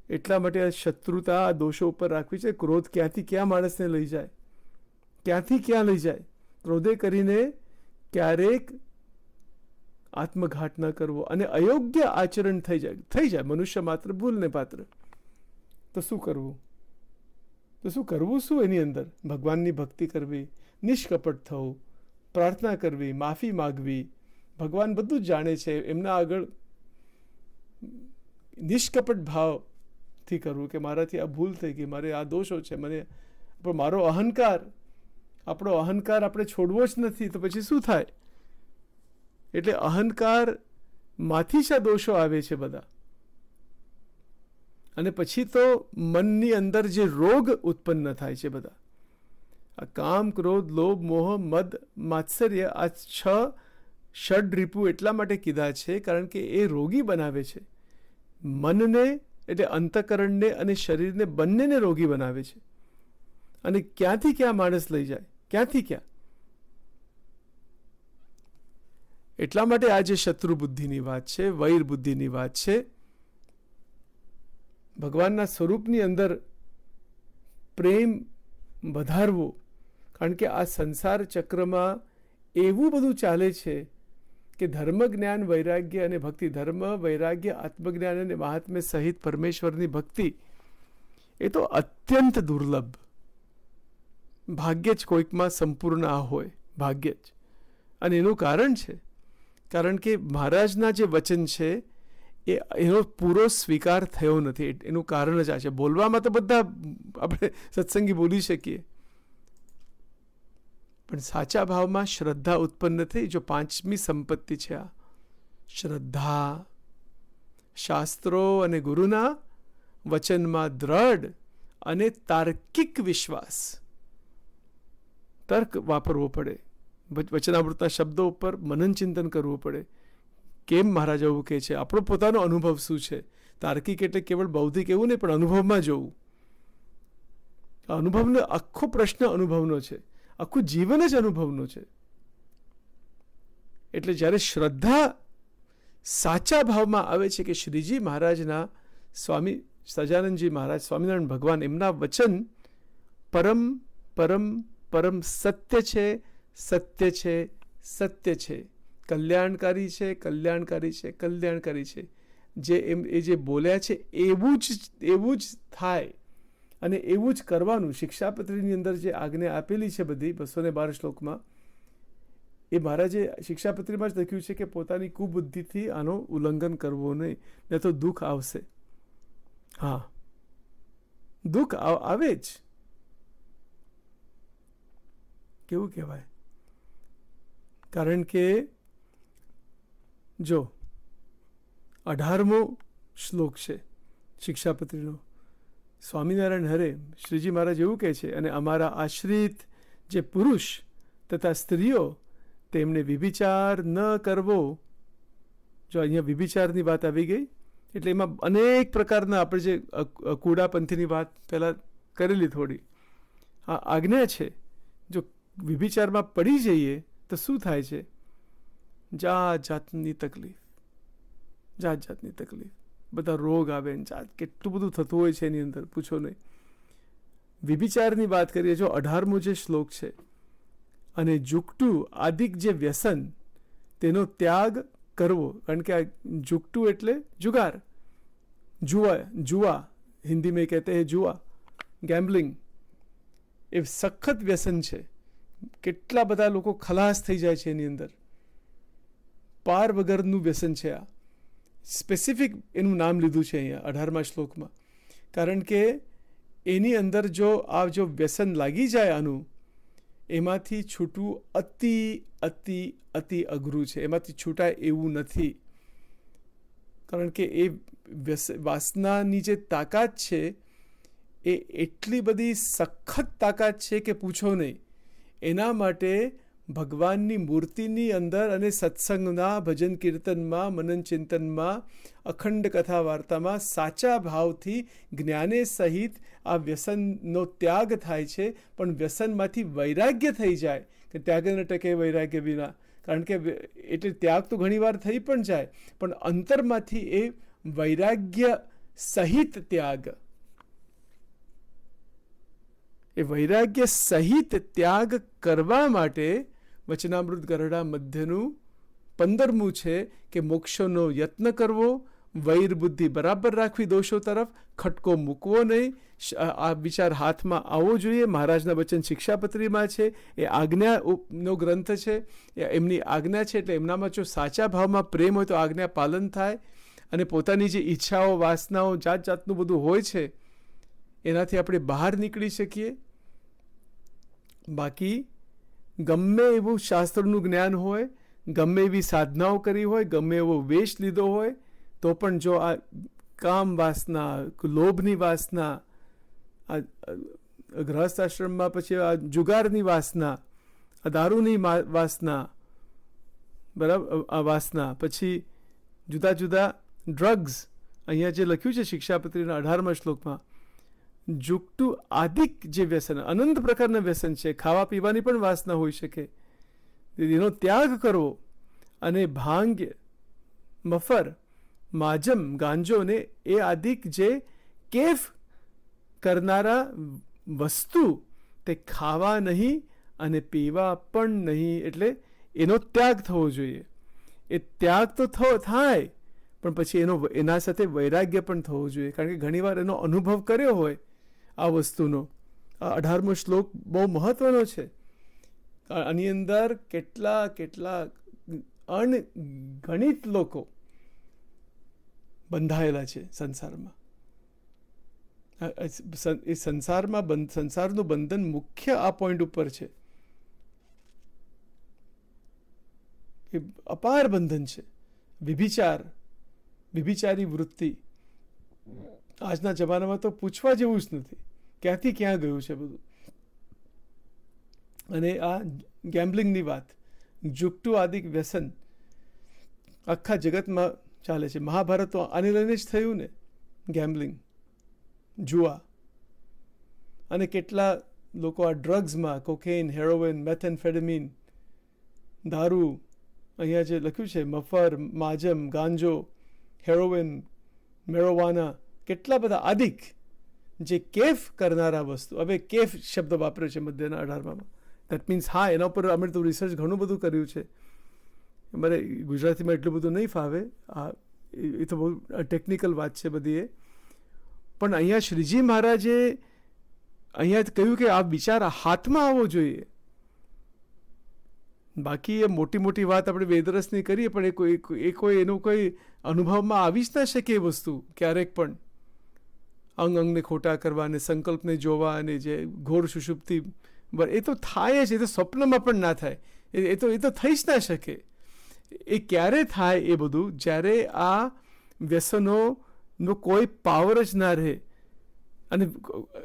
એટલા માટે આ શત્રુતા આ દોષો ઉપર રાખવી છે. ક્રોધ ક્યાંથી ક્યાં માણસને લઈ જાય, ક્યાંથી ક્યાં લઈ જાય. ક્રોધે કરીને ક્યારેક આત્મઘાત ન કરવો. અને અયોગ્ય આચરણ થઈ જાય મનુષ્ય માત્ર ભૂલને પાત્ર. તો શું કરવું? શું એની અંદર? ભગવાનની ભક્તિ કરવી, નિષ્કપટ થવું, પ્રાર્થના કરવી, માફી માગવી. ભગવાન બધું જ જાણે છે. એમના આગળ નિષ્કપટ ભાવથી કરવું કે મારાથી આ ભૂલ થઈ ગઈ, મારે આ દોષો છે, આપણો અહંકાર આપણે છોડવો જ નથી. તો પછી શું થાય? એટલે અહંકારમાંથી જ આ દોષો આવે છે બધા. અને પછી તો મનની અંદર જે રોગ ઉત્પન્ન થાય છે બધા, આ કામ, ક્રોધ, લોભ, મોહ, મદ, માત્સર્ય, આ ષડ રીપુ એટલા માટે કીધા છે કારણ કે એ રોગી બનાવે છે. મનને એટલે અંતઃકરણને અને શરીરને બંનેને રોગી બનાવે છે. અને ક્યાંથી ક્યાં માણસ લઈ જાય, ક્યાંથી ક્યાં. એટલા માટે આ જે શત્રુ બુદ્ધિની વાત છે, વૈર બુદ્ધિની વાત છે, ભગવાનના સ્વરૂપની અંદર પ્રેમ વધારવો. કારણ કે આ સંસાર ચક્રમાં એવું બધું ચાલે છે કે ધર્મ, જ્ઞાન, વૈરાગ્ય અને ભક્તિ. ધર્મ, વૈરાગ્ય, આત્મજ્ઞાન અને મહાત્મ્ય સહિત પરમેશ્વરની ભક્તિ એ તો અત્યંત દુર્લભ. ભાગ્ય જ કોઈકમાં સંપૂર્ણ આ હોય, ભાગ્ય જ. અને એનું કારણ છે, કારણ કે મહારાજના જે વચન છે એનો પૂરો સ્વીકાર થયો નથી. એનું કારણ જ આ છે. બોલવામાં તો બધા આપણે સત્સંગી બોલી શકીએ, પણ સાચા ભાવમાં શ્રદ્ધા ઉત્પન્ન થઈ. જો 5મી સંપત્તિ છે આ શ્રદ્ધા. શાસ્ત્રો અને ગુરુના વચનમાં દ્રઢ અને તાર્કિક વિશ્વાસ. તર્ક વાપરવો પડે. વચનામૃતના શબ્દો ઉપર મનન ચિંતન કરવું પડે. કેમ મહારાજ એવું કહે છે? આપણો પોતાનો અનુભવ શું છે? તાર્કિક એટલે કેવળ બૌદ્ધિક એવું નહીં, પણ અનુભવમાં જોવું. અનુભવનો આખો પ્રશ્ન અનુભવનો છે. આખું જીવન જ અનુભવનું છે. એટલે જ્યારે શ્રદ્ધા સાચા ભાવમાં આવે છે કે શ્રીજી મહારાજના, સ્વામી સજાનંદજી મહારાજ, સ્વામિનારાયણ ભગવાન, એમના વચન પરમ પરમ પરમ સત્ય છે, સત્ય છે, સત્ય છે, કલ્યાણકારી છે, કલ્યાણકારી છે, કલ્યાણકારી છે. એ જે બોલ્યા છે એવું જ થાય અને એવું જ કરવાનું. શિક્ષાપત્રીની અંદર જે આજ્ઞા આપેલી છે બધી 212 શ્લોકમાં, એ મહારાજે શિક્ષાપત્રીમાં જ લખ્યું છે કે પોતાની કુબુદ્ધિથી આનો ઉલ્લંઘન કરવો નહીં, નહીં તો દુઃખ આવશે. હા, દુઃખ આવે જ. કેવું કહેવાય? કારણ કે જો 18મો શ્લોક છે શિક્ષાપત્રીનો. સ્વામિનારાયણ હરે શ્રીજી મહારાજ એવું કહે છે, અને અમારા આશ્રિત જે પુરુષ તથા સ્ત્રીઓ તેમને વિભિચાર ન કરવો. જો અહીંયા વિભિચારની વાત આવી ગઈ એટલે એમાં અનેક પ્રકારના, આપણે જે કૂડાપંથીની વાત પહેલાં કરેલી થોડી, આ આજ્ઞા છે. જો વિભિચારમાં પડી જઈએ તો શું થાય છે? જાત જાતની તકલીફ, બધા રોગ આવે, કેટલું બધું થતું હોય છે એની અંદર, પૂછો નહીં. વિભિચારની વાત કરીએ, જો 18મો જે શ્લોક છે, અને જુકટું આદિક જે વ્યસન તેનો ત્યાગ કરવો, કારણ કે આ જુગટુ એટલે જુગાર, जुआ हिंदी में कहते हैं जुआ, ગેમ્બલિંગ એ સખત વ્યસન છે. કેટલા બધા લોકો ખલાસ થઈ જાય છે એની અંદર. પાર વગરનું વ્યસન છે આ. સ્પેસિફિક એનું નામ લીધું છે અહીંયા 18મા શ્લોકમાં, કારણ કે એની અંદર જો વ્યસન લાગી જાય આનું, એમાંથી છૂટવું અતિ અતિ અતિ અઘરું છે. એમાંથી છૂટાય એવું નથી, કારણ કે એ વાસનાની જે તાકાત છે એ એટલી બધી સખત તાકાત છે કે પૂછો નહીં. એના માટે ભગવાનની મૂર્તિની અંદર અને સત્સંગના ભજન કીર્તનમાં, મનન ચિંતનમાં, અખંડ કથા વાર્તામાં સાચા ભાવથી જ્ઞાને સહિત આ વ્યસનનો ત્યાગ થાય છે. પણ વ્યસનમાંથી વૈરાગ્ય થઈ જાય કે ત્યાગ ન ટકે વૈરાગ્ય વિના, કારણ કે એટલે ત્યાગ તો ઘણીવાર થઈ પણ જાય, પણ અંતરમાંથી એ વૈરાગ્ય સહિત ત્યાગ, એ વૈરાગ્ય સહિત ત્યાગ કરવા માટે વચનામૃત ગરડા મધ્યનું 15મું છે કે મોક્ષનો યત્ન કરવો, વૈર બુદ્ધિ બરાબર રાખવી દોષો તરફ, ખટકો મૂકવો નહીં. આ વિચાર હાથમાં આવવો જોઈએ. મહારાજના વચન શિક્ષાપત્રીમાં છે, એ આજ્ઞાનો ગ્રંથ છે, એમની આજ્ઞા છે. એટલે એમનામાં જો સાચા ભાવમાં પ્રેમ હોય તો આજ્ઞા પાલન થાય, અને પોતાની જે ઈચ્છાઓ, વાસનાઓ, જાત જાતનું બધું હોય છે એનાથી આપણે બહાર નીકળી શકીએ. બાકી ગમે એવું શાસ્ત્રનું જ્ઞાન હોય, ગમે એવી સાધનાઓ કરી હોય, ગમે એવો વેશ લીધો હોય, તો પણ જો આ કામ વાસના, લોભની વાસના, આ ગૃહસ્થ આશ્રમમાં પછી આ જુગારની વાસના, આ દારૂની વાસના, બરાબર, આ વાસના, પછી જુદા જુદા ડ્રગ્સ, અહીંયા જે લખ્યું છે શિક્ષાપત્રીના 18મા શ્લોકમાં, જુગટુ આદિક જે વ્યસન, અનંત પ્રકારના વ્યસન છે. ખાવા પીવાની પણ વાસના હોઈ શકે, એનો ત્યાગ કરવો. અને ભાંગ, મફર, માજમ, ગાંજો ને એ આદિક જે કેફ કરનારા વસ્તુ, તે ખાવા નહીં અને પીવા પણ નહીં. એટલે એનો ત્યાગ થવો જોઈએ. એ ત્યાગ તો થાય, પણ પછી એના સાથે વૈરાગ્ય પણ થવું જોઈએ, કારણ કે ઘણીવાર એનો અનુભવ કર્યો હોય આ વસ્તુનો. આ 18મો શ્લોક બહુ મહત્વનો છે. આની અંદર કેટલા કેટલા અણગણિત લોકો બંધાયેલા છે સંસારમાં. એ સંસારનું બંધન મુખ્ય આ પોઈન્ટ ઉપર છે. એ અપાર બંધન છે. વ્યભિચારી વૃત્તિ આજના જમાનામાં તો પૂછવા જેવું જ નથી, ક્યાંથી ક્યાં ગયું છે બધું. અને આ ગેમ્બલિંગની વાત, જુગટુ આદિક વ્યસન આખા જગતમાં ચાલે છે. મહાભારત તો આને લઈને જ થયું ને, ગેમ્બલિંગ, જુઆ. અને કેટલા લોકો આ ડ્રગ્સમાં, કોકેઇન, હેરોઇન, મેથેમ્ફેટામીન, દારૂ, અહીંયા જે લખ્યું છે મફર, માજમ, ગાંજો, હેરોઇન, મેરોવાના, કેટલા બધા આદિક જે કેફ કરનારા વસ્તુ. હવે કેફ શબ્દ વાપર્યો છે મધ્યના 18માં. દેટ મીન્સ હા, એના ઉપર અમે તો રિસર્ચ ઘણું બધું કર્યું છે. મારે ગુજરાતીમાં એટલું બધું નહીં ફાવે, એ તો બહુ ટેકનિકલ વાત છે બધી એ. પણ અહીંયા શ્રીજી મહારાજે અહીંયા કહ્યું કે આ વિચાર હાથમાં આવવો જોઈએ. બાકી એ મોટી મોટી વાત આપણે વેદરસની કરીએ, પણ એ કોઈ એનું કોઈ અનુભવમાં આવી જ ના શકે એ વસ્તુ ક્યારેક પણ. અંગને ખોટા કરવા અને સંકલ્પને જોવા અને જે ઘોર સુષુપ્તિ, એ તો થાય જ. એ તો સ્વપ્નમાં પણ ના થાય. એ તો થઈ જ ના શકે. એ ક્યારે થાય એ બધું? જ્યારે આ વ્યસનોનો કોઈ પાવર જ ના રહે. અને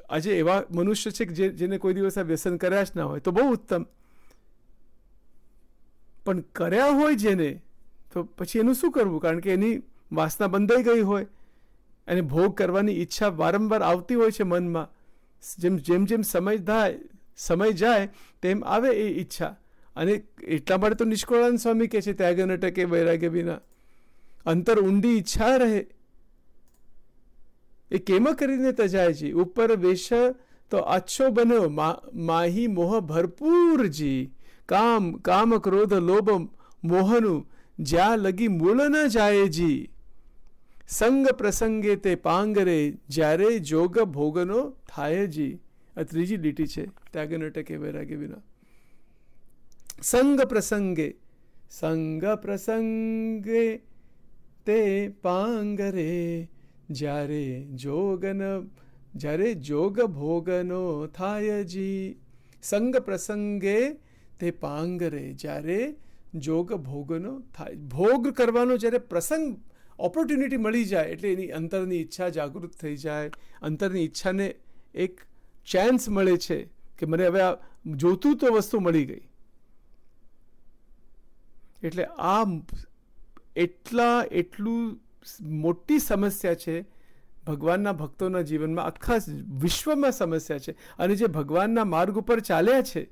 આજે એવા મનુષ્ય છે કે જેને કોઈ દિવસ આ વ્યસન કર્યા જ ના હોય તો બહુ ઉત્તમ, પણ કર્યા હોય જેને, તો પછી એનું શું કરવું? કારણ કે એની વાસના બંધાઈ ગઈ હોય, અને ભોગ કરવાની ઈચ્છા વારંવાર આવતી હોય છે મનમાં. જેમ જેમ સમય જાય તેમ આવે એ ઈચ્છા. અને એટલા માટે તો નિષ્કળાનંદ સ્વામી કહે છે ત્યાગ ન ટકે વૈરાગ્ય વિના. અંતર ઊંડી ઈચ્છા રહે એ કેમ કરીને તજાય જી, ઉપર વેશ તો આછો બન્યો, માહી મોહ ભરપૂર જી. કામ ક્રોધ લોભ મોહનું જ્યાં લગી મૂળ ન જાય જી, સંગ પ્રસંગે તે પાંગરે, જ્યારે જોગ ભોગનો થાય જી. આ ત્રીજી લીટી છે, ત્યાગ ન ટકે વૈરાગ્ય વિના. સંગ પ્રસંગે, સંગ પ્રસંગે તે પાંગરે, જ્યારે જોગ ભોગનો થાય જી. સંગ પ્રસંગે તે પાંગરે, જ્યારે જોગ ભોગનો થાય. ભોગ કરવાનો જ્યારે પ્રસંગ, ઓપોર્ચ્યુનિટી મળી જાય એટલે એની અંતરની ઈચ્છા જાગૃત થઈ જાય. અંતરની ઈચ્છાને એક ચાન્સ મળે છે કે મને હવે આ જોતું તો વસ્તુ મળી ગઈ. એટલે આ એટલું મોટી સમસ્યા છે ભગવાનના ભક્તોના જીવનમાં, આખા વિશ્વમાં સમસ્યા છે. અને જે ભગવાનના માર્ગ ઉપર ચાલ્યા છે,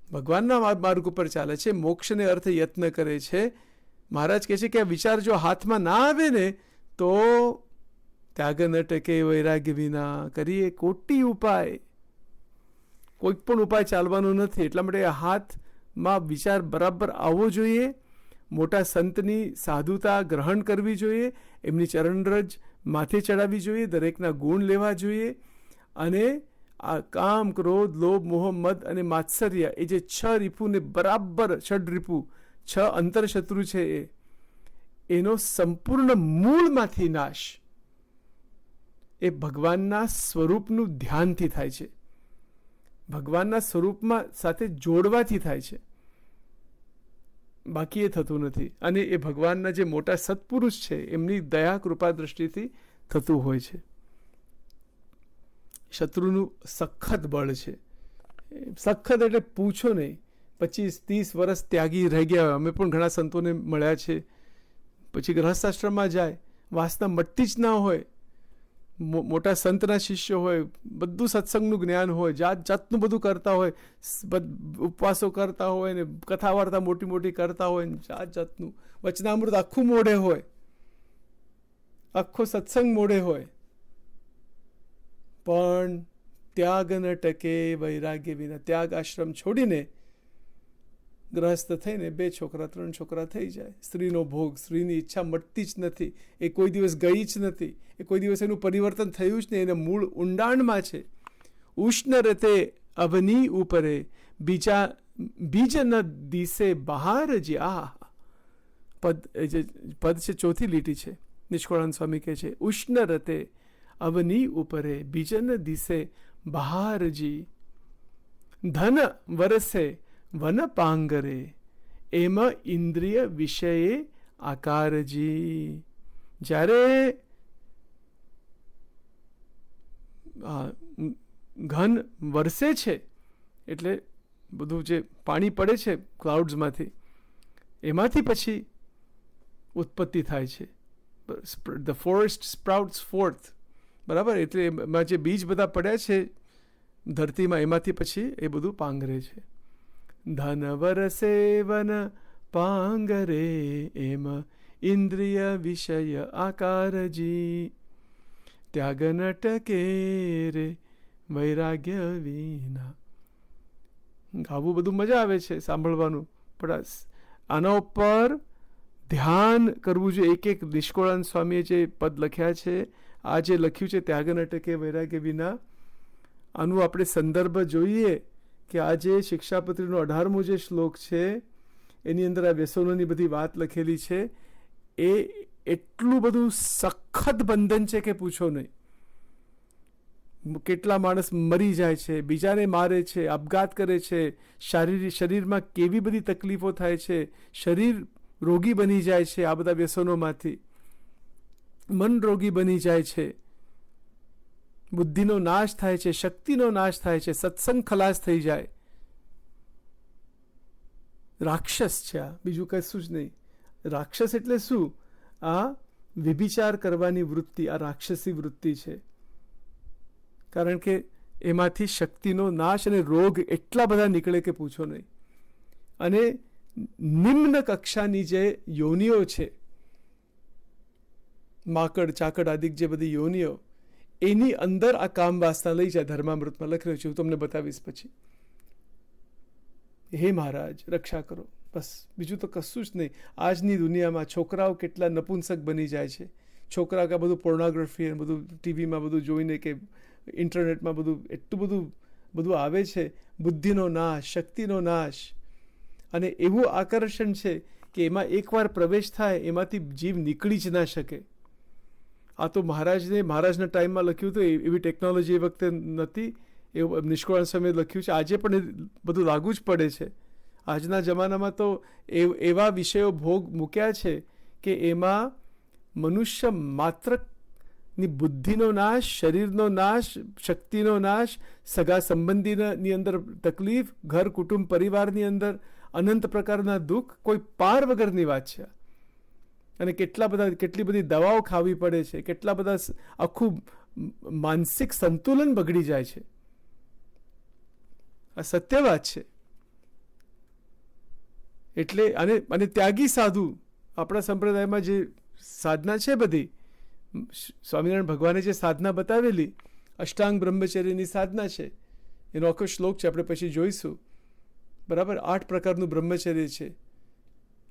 ભગવાનના માર્ગ ઉપર ચાલે છે, મોક્ષને અર્થે યત્ન કરે છે, મહારાજ કહે છે કે આ વિચાર જો હાથમાં ના આવે ને તો ત્યાગ ન ટકે વૈરાગ્ય વિના. કરીએ કોટી ઉપાય, કોઈ પણ ઉપાય ચાલવાનો નથી. એટલા માટે હાથમાં વિચાર બરાબર આવવો જોઈએ. મોટા સંતની સાધુતા ગ્રહણ કરવી જોઈએ, એમની ચરણરજ માથે ચડાવવી જોઈએ, દરેકના ગુણ લેવા જોઈએ. અને આ કામ, ક્રોધ, લોભ, મોહ, મદ અને માત્સર્ય, એ જે 6 રીપુને બરાબર, ષડ રીપુ, 6 અંતરશત્રુ છે, એનો સંપૂર્ણ મૂળમાંથી નાશ એ ભગવાનના સ્વરૂપનું ધ્યાનથી થાય છે, ભગવાનના સ્વરૂપમાં સાથે જોડવાથી થાય છે, બાકી એ થતું નથી. અને એ ભગવાનના જે મોટા સત્પુરુષ છે એમની દયા કૃપા દ્રષ્ટિથી થતું હોય છે. શત્રુનું સખત બળ છે. સખત એટલે પૂછો નહીં. 25-30 વર્ષ ત્યાગી રહી ગયા હોય. અમે પણ ઘણા સંતોને મળ્યા છે. પછી ગ્રહસ્થાશ્રમમાં જાય, વાસના મટતી જ ના હોય. મોટા સંતના શિષ્ય હોય, બધું સત્સંગનું જ્ઞાન હોય, જાત જાતનું બધું કરતા હોય, ઉપવાસો કરતા હોય ને કથા વાર્તા મોટી મોટી કરતા હોય ને જાત જાતનું વચનામૃત આખું મોઢે હોય, આખો સત્સંગ મોઢે હોય, પણ ત્યાગ ન ટકે વૈરાગ્ય વિના. ત્યાગ આશ્રમ છોડીને ગ્રહસ્થ થઈને 2 છોકરા 3 છોકરા થઈ જાય. સ્ત્રીનો ભોગ, સ્ત્રીની ઈચ્છા મટતી જ નથી, એ કોઈ દિવસ ગઈ જ નથી, એ કોઈ દિવસ એનું પરિવર્તન થયું જ નહીં. એના મૂળ ઊંડાણમાં છે. ઉષ્ણ રતે અવની ઉપરે, બીજ ન દિશે બહાર જે. આ પદ છે, ચોથી લીટી છે. નિષ્કળાનંદ સ્વામી કહે છે, ઉષ્ણ રતે અવની ઉપરે, બીજ ન દિશે બહારજી, ધન વરસે વન પાંગરે, એમ ઇન્દ્રિય વિષયે આકારજી. જ્યારે ઘન વરસે છે એટલે બધું જે પાણી પડે છે ક્લાઉડ્સમાંથી, એમાંથી પછી ઉત્પત્તિ થાય છે. ધ ફોરેસ્ટ સ્પ્રાઉટ્સ ફોર્થ, બરાબર. એટલે એમાં જે બીજ બધા પડ્યા છે ધરતીમાં, એમાંથી પછી એ બધું પાંગરે છે. ધન વરસે વન પાંગરે, એમ ઇન્દ્રિય વિષય આકારજી, ત્યાગ ન ટકે રે વૈરાગ્ય વિના. ગાવું બધું મજા આવે છે સાંભળવાનું, પણ આના ઉપર ધ્યાન કરવું જોઈએ. એક એક નિષ્કળાનંદ સ્વામીએ જે પદ લખ્યા છે, આ જે લખ્યું છે ત્યાગ ન ટકે વૈરાગ્ય વિના, આનું આપણે સંદર્ભ જોઈએ કે આ જે શિક્ષાપત્રીનો 18મો જે શ્લોક છે એની અંદર આ વ્યસનોની બધી વાત લખેલી છે. એ એટલું બધું સખત બંધન છે કે પૂછો નહીં. કેટલા માણસ મરી જાય છે, બીજાને મારે છે, આપઘાત કરે છે, શરીરમાં કેવી બધી તકલીફો થાય છે, શરીર રોગી બની જાય છે આ બધા વ્યસનોમાંથી, મન રોગી બની જાય છે, બુદ્ધિનો નાશ થાય છે, શક્તિનો નાશ થાય છે, સત્સંગ ખલાસ થઈ જાય. રાક્ષસ છે આ, બીજું કશું જ નહીં. રાક્ષસ એટલે શું? આ વ્યભિચાર કરવાની વૃત્તિ, આ રાક્ષસી વૃત્તિ છે. કારણ કે એમાંથી શક્તિનો નાશ અને રોગ એટલા બધા નીકળે કે પૂછો નહીં. અને નિમ્ન કક્ષાની જે યોનિઓ છે, માકડ ચાકડ આદિક જે બધી યોનિઓ, એની અંદર આ કામ વાસના લઈ જાય. ધર્મામૃતમાં લખેલું છે, હું તમને બતાવીશ પછી. હે મહારાજ રક્ષા કરો, બસ, બીજું તો કશું જ નહીં. આજની દુનિયામાં છોકરાઓ કેટલા નપુંસક બની જાય છે. છોકરા કે બધું પોર્નોગ્રાફી અને બધું ટીવીમાં બધું જોઈને કે ઇન્ટરનેટમાં બધું એટલું બધું આવે છે. બુદ્ધિનો નાશ, શક્તિનો નાશ, અને એવું આકર્ષણ છે કે એમાં એકવાર પ્રવેશ થાય એમાંથી જીવ નીકળી જ ના શકે. આ તો મહારાજના ટાઈમમાં લખ્યું હતું, એવી ટેકનોલોજી એ વખતે નથી, એવું નિષ્કુળાનંદ સ્વામીએ લખ્યું છે. આજે પણ એ બધું લાગુ જ પડે છે. આજના જમાનામાં તો એવા વિષયો ભોગ મૂક્યા છે કે એમાં મનુષ્ય માત્રની બુદ્ધિનો નાશ, શરીરનો નાશ, શક્તિનો નાશ, સગા સંબંધીની અંદર તકલીફ, ઘર કુટુંબ પરિવારની અંદર અનંત પ્રકારના દુઃખ, કોઈ પાર વગરની વાત છે. અને કેટલી બધી દવાઓ ખાવી પડે છે, કેટલા બધા આખું માનસિક સંતુલન બગડી જાય છે. આ સત્ય વાત છે. એટલે અને ત્યાગી સાધુ, આપણા સંપ્રદાયમાં જે સાધના છે બધી, સ્વામિનારાયણ ભગવાને જે સાધના બતાવેલી, અષ્ટાંગ બ્રહ્મચર્યની સાધના છે, એનો આખો શ્લોક છે, આપણે પછી જોઈશું. બરાબર, 8 પ્રકારનું બ્રહ્મચર્ય છે.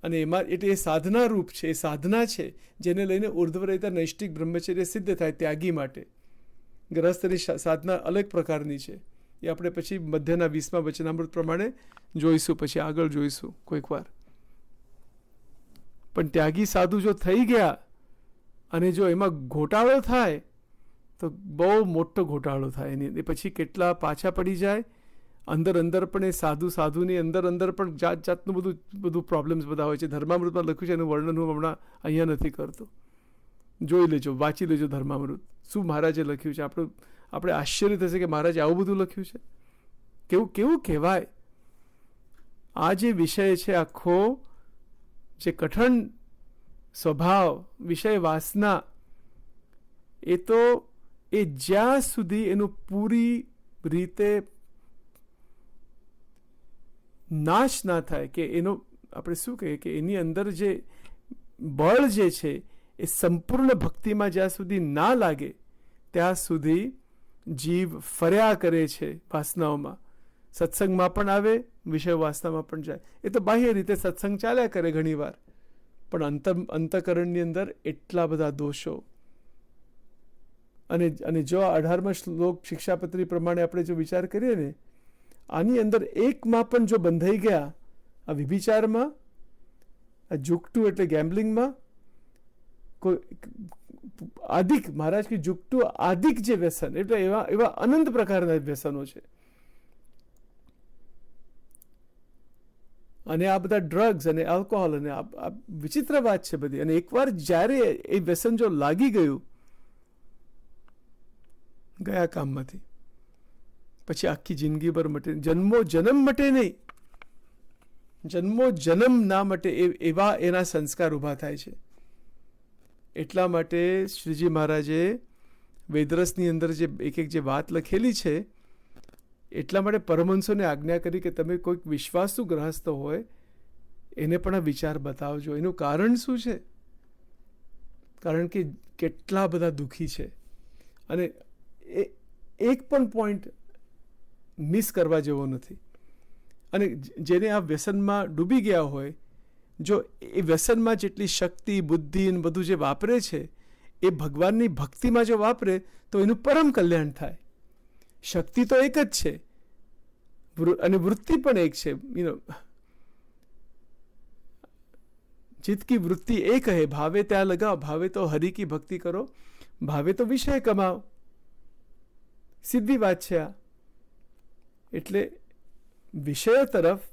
અને એમાં એટલે એ સાધના રૂપ છે, એ સાધના છે જેને લઈને ઉર્ધ્વ રહેતા નૈષ્ટિક બ્રહ્મચર્ય સિદ્ધ થાય ત્યાગી માટે. ગ્રહસ્થની સાધના અલગ પ્રકારની છે, એ આપણે પછી મધ્યના 20મા વચનામૃત પ્રમાણે જોઈશું, પછી આગળ જોઈશું કોઈક વાર. પણ ત્યાગી સાધુ જો થઈ ગયા અને જો એમાં ઘોટાળો થાય તો બહુ મોટો ઘોટાળો થાય. એની પછી કેટલા પાછા પડી જાય. અંદર પણ એ સાધુની અંદર પણ જાતનું બધું પ્રોબ્લેમ્સ બધા હોય છે. ધર્મામૃતમાં લખ્યું છે, એનું વર્ણન હું હમણાં અહીંયા નથી કરતો. જોઈ લેજો, વાંચી લેજો ધર્મામૃત, શું મહારાજે લખ્યું છે. આપણે આશ્ચર્ય થશે કે મહારાજે આવું બધું લખ્યું છે. કેવું કહેવાય. આ જે વિષય છે આખો, જે કઠણ સ્વભાવ, વિષય વાસના, એ જ્યાં સુધી એનું પૂરી રીતે નાશ ના થાય, કે એનો આપણે શું કહીએ કે એની અંદર જે બળ જે છે એ સંપૂર્ણ ભક્તિમાં જ્યાં સુધી ના લાગે ત્યાં સુધી જીવ ફર્યા કરે છે વાસનાઓમાં. સત્સંગમાં પણ આવે, વિષય વાસનામાં પણ જાય. એ તો બાહ્ય રીતે સત્સંગ ચાલ્યા કરે ઘણી વાર, પણ અંતઃકરણની અંદર એટલા બધા દોષો. અને જો 18મા શ્લોક શિક્ષાપત્રી પ્રમાણે આપણે જો વિચાર કરીએ ને, આની અંદર એકમાં પણ જો બંધાઈ ગયા, આ વિભિચારમાં, આ જુગટુ એટલે ગેમ્બલિંગમાં, કોઈ આદિક, મહારાજ કે જુગટુ આદિક જે વ્યસન, એટલે એવા અનંત પ્રકારના વ્યસનો છે. અને આ બધા ડ્રગ્સ અને આલ્કોહોલ અને આ વિચિત્ર વાત છે બધી. અને એકવાર જ્યારે એ વ્યસન જો લાગી ગયું ગયા કામમાંથી, પછી આખી જિંદગી ભર મટે, જન્મ મટે નહીં, જન્મ ના મટે એવા એના સંસ્કાર ઊભા થાય છે. એટલા માટે શ્રીજી મહારાજે વેદરસની અંદર એક જે વાત લખેલી છે, એટલા માટે પરમહંસોને આજ્ઞા કરી કે તમે કોઈક વિશ્વાસુ ગ્રહસ્થ હોય એને પણ આ વિચાર બતાવજો. એનું કારણ શું છે? કારણ કે કેટલા બધા દુઃખી છે, અને એક પણ પોઈન્ટ મિસ કરવા જેવો નથી. અને જેને આ વ્યસનમાં ડૂબી ગયા હોય, જો એ વ્યસનમાં જેટલી શક્તિ, બુદ્ધિ અને બધું જે વાપરે છે એ ભગવાનની ભક્તિમાં જો વાપરે તો એનું પરમ કલ્યાણ થાય. શક્તિ તો એક જ છે અને વૃત્તિ પણ એક છે. ચિત્ત કી વૃત્તિ એક હૈ, ભાવે ત્યાં લગાવ, ભાવે તો હરિ કી ભક્તિ કરો, ભાવે તો વિષય કમાઓ. સીધી વાત છે આ. એટલે વિષયો તરફ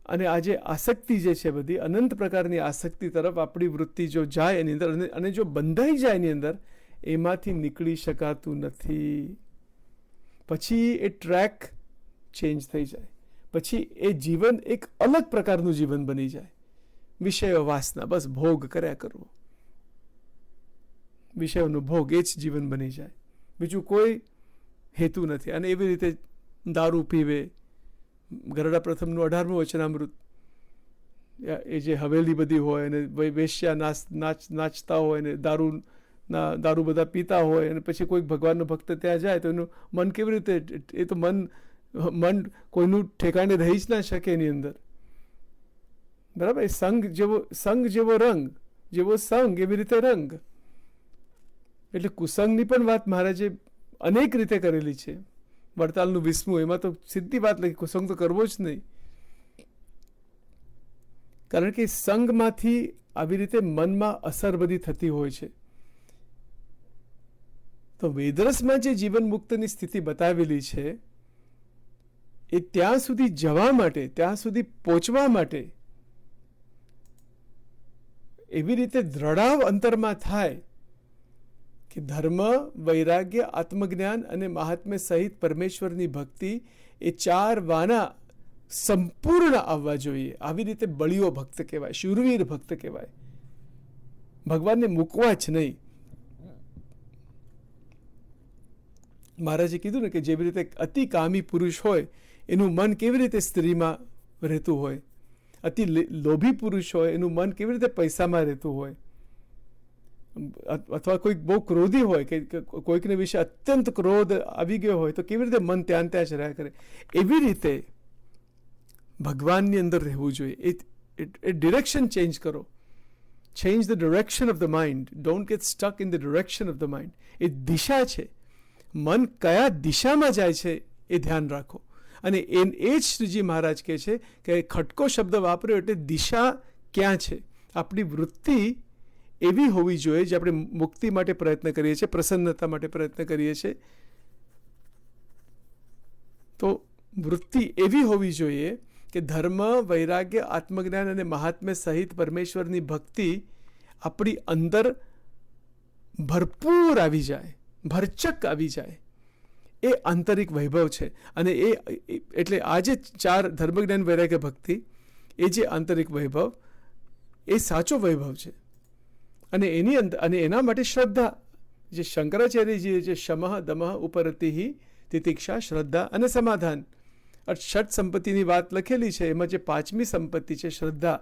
અને આજે આસક્તિ જે છે બધી અનંત પ્રકારની આસક્તિ તરફ આપણી વૃત્તિ જો જાય એની અંદર, અને જો બંધાઈ જાય એની અંદર, એમાંથી નીકળી શકાતું નથી. પછી એ ટ્રેક ચેન્જ થઈ જાય, પછી એ જીવન એક અલગ પ્રકારનું જીવન બની જાય. વિષયો વાસના, બસ ભોગ કર્યા કરવો, વિષયોનો ભોગ, એ જ જીવન બની જાય, બીજું કોઈ હેતુ નથી. અને એવી રીતે દારૂ પીવે. ગરડા પ્રથમનું 18મું વચનામૃત, એ જે હવેલી બધી હોય અને વેશ્યા નાચતા હોય ને દારૂ બધા પીતા હોય, અને પછી કોઈક ભગવાનનો ભક્ત ત્યાં જાય તો એનું મન કેવી રીતે, એ તો મન કોઈનું ઠેકાણે રહી જ ના શકે એની અંદર. બરાબર. એ સંગ જેવો રંગ, જેવો સંગ એવી રીતે રંગ. એટલે કુસંગની પણ વાત મહારાજે અનેક રીતે કરેલી છે. વડતાલનું 20મું, એમાં તો સીધી વાત લખી, કુસંગ તો કરવો જ નહીં. કારણ કે સંગમાંથી આવી રીતે મનમાં અસર બધી થતી હોય છે. તો વેદરસમાં જે જીવન મુક્તની સ્થિતિ બતાવેલી છે એ ત્યાં સુધી જવા માટે, ત્યાં સુધી પહોંચવા માટે એવી રીતે દ્રઢાવ અંતરમાં થાય કે ધર્મ, વૈરાગ્ય, આત્મજ્ઞાન અને મહાત્મ્ય સહિત પરમેશ્વરની ભક્તિ એ 4 વાના સંપૂર્ણ આવવા જોઈએ. આવી રીતે બળીઓ ભક્ત કહેવાય, શૂરવીર ભક્ત કહેવાય. ભગવાનને મૂકવા જ નહીં. મહારાજે કીધું ને કે જેવી રીતે અતિ કામી પુરુષ હોય એનું મન કેવી રીતે સ્ત્રીમાં રહેતું હોય, અતિ લોભી પુરુષ હોય એનું મન કેવી રીતે પૈસામાં રહેતું હોય, અથવા કોઈક બહુ ક્રોધી હોય કે કોઈકને વિશે અત્યંત ક્રોધ આવી ગયો હોય તો કેવી રીતે મન ત્યાં જ રહ્યા કરે. એવી રીતે ભગવાનની અંદર રહેવું જોઈએ. એ ડિરેક્શન ચેન્જ કરો. Change the direction of the mind. Don't get stuck in the direction of the mind. એ દિશા છે. મન કયા દિશામાં જાય છે એ ધ્યાન રાખો. અને એ જ શ્રીજી મહારાજ કહે છે કે ખટકો શબ્દ વાપર્યો એટલે દિશા ક્યાં છે. આપણી વૃત્તિ એવી હોવી જોઈએ જે આપણે મુક્તિ માટે પ્રયત્ન કરીએ છીએ, પ્રસન્નતા માટે પ્રયત્ન કરીએ છીએ, તો વૃત્તિ એવી હોવી જોઈએ કે ધર્મ, વૈરાગ્ય, આત્મજ્ઞાન અને મહાત્મ્ય સહિત પરમેશ્વરની ભક્તિ આપણી અંદર ભરપૂર આવી જાય, ભરચક આવી જાય. એ આંતરિક વૈભવ છે. અને એ એટલે આ જે 4 ધર્મજ્ઞાન, વૈરાગ્ય, ભક્તિ, એ જે આંતરિક વૈભવ એ સાચો વૈભવ છે. અને એની અંદર, અને એના માટે શ્રદ્ધા, જે શંકરાચાર્યજીએ જે શમઃ, દમઃ, ઉપરતિઃ, તિતિક્ષા, શ્રદ્ધા અને સમાધાન, ષટ સંપત્તિની વાત લખેલી છે. એમાં જે 5મી સંપત્તિ છે શ્રદ્ધા.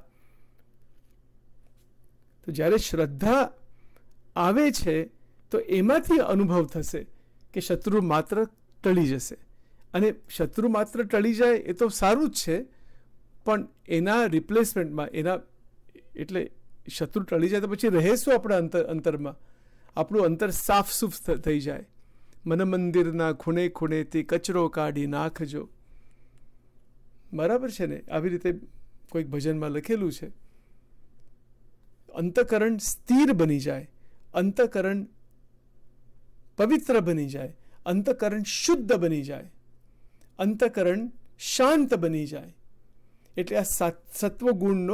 તો જ્યારે શ્રદ્ધા આવે છે તો એમાંથી અનુભવ થશે કે શત્રુ માત્ર ટળી જશે. અને શત્રુ માત્ર ટળી જાય એ તો સારું જ છે, પણ એના રિપ્લેસમેન્ટમાં, એના એટલે શત્રુ ટળી જાય તો પછી રહે શું આપણા અંતરમાં? આપણું અંતર સાફ સૂફ થઈ જાય. મન મંદિરના ખૂણે ખૂણેથી કચરો કાઢી નાખજો. બરાબર છે ને? આવી રીતે કોઈક ભજનમાં લખેલું છે. અંતકરણ સ્થિર બની જાય, અંતકરણ પવિત્ર બની જાય, અંતકરણ શુદ્ધ બની જાય, અંતકરણ શાંત બની જાય. એટલે આ સત્વગુણ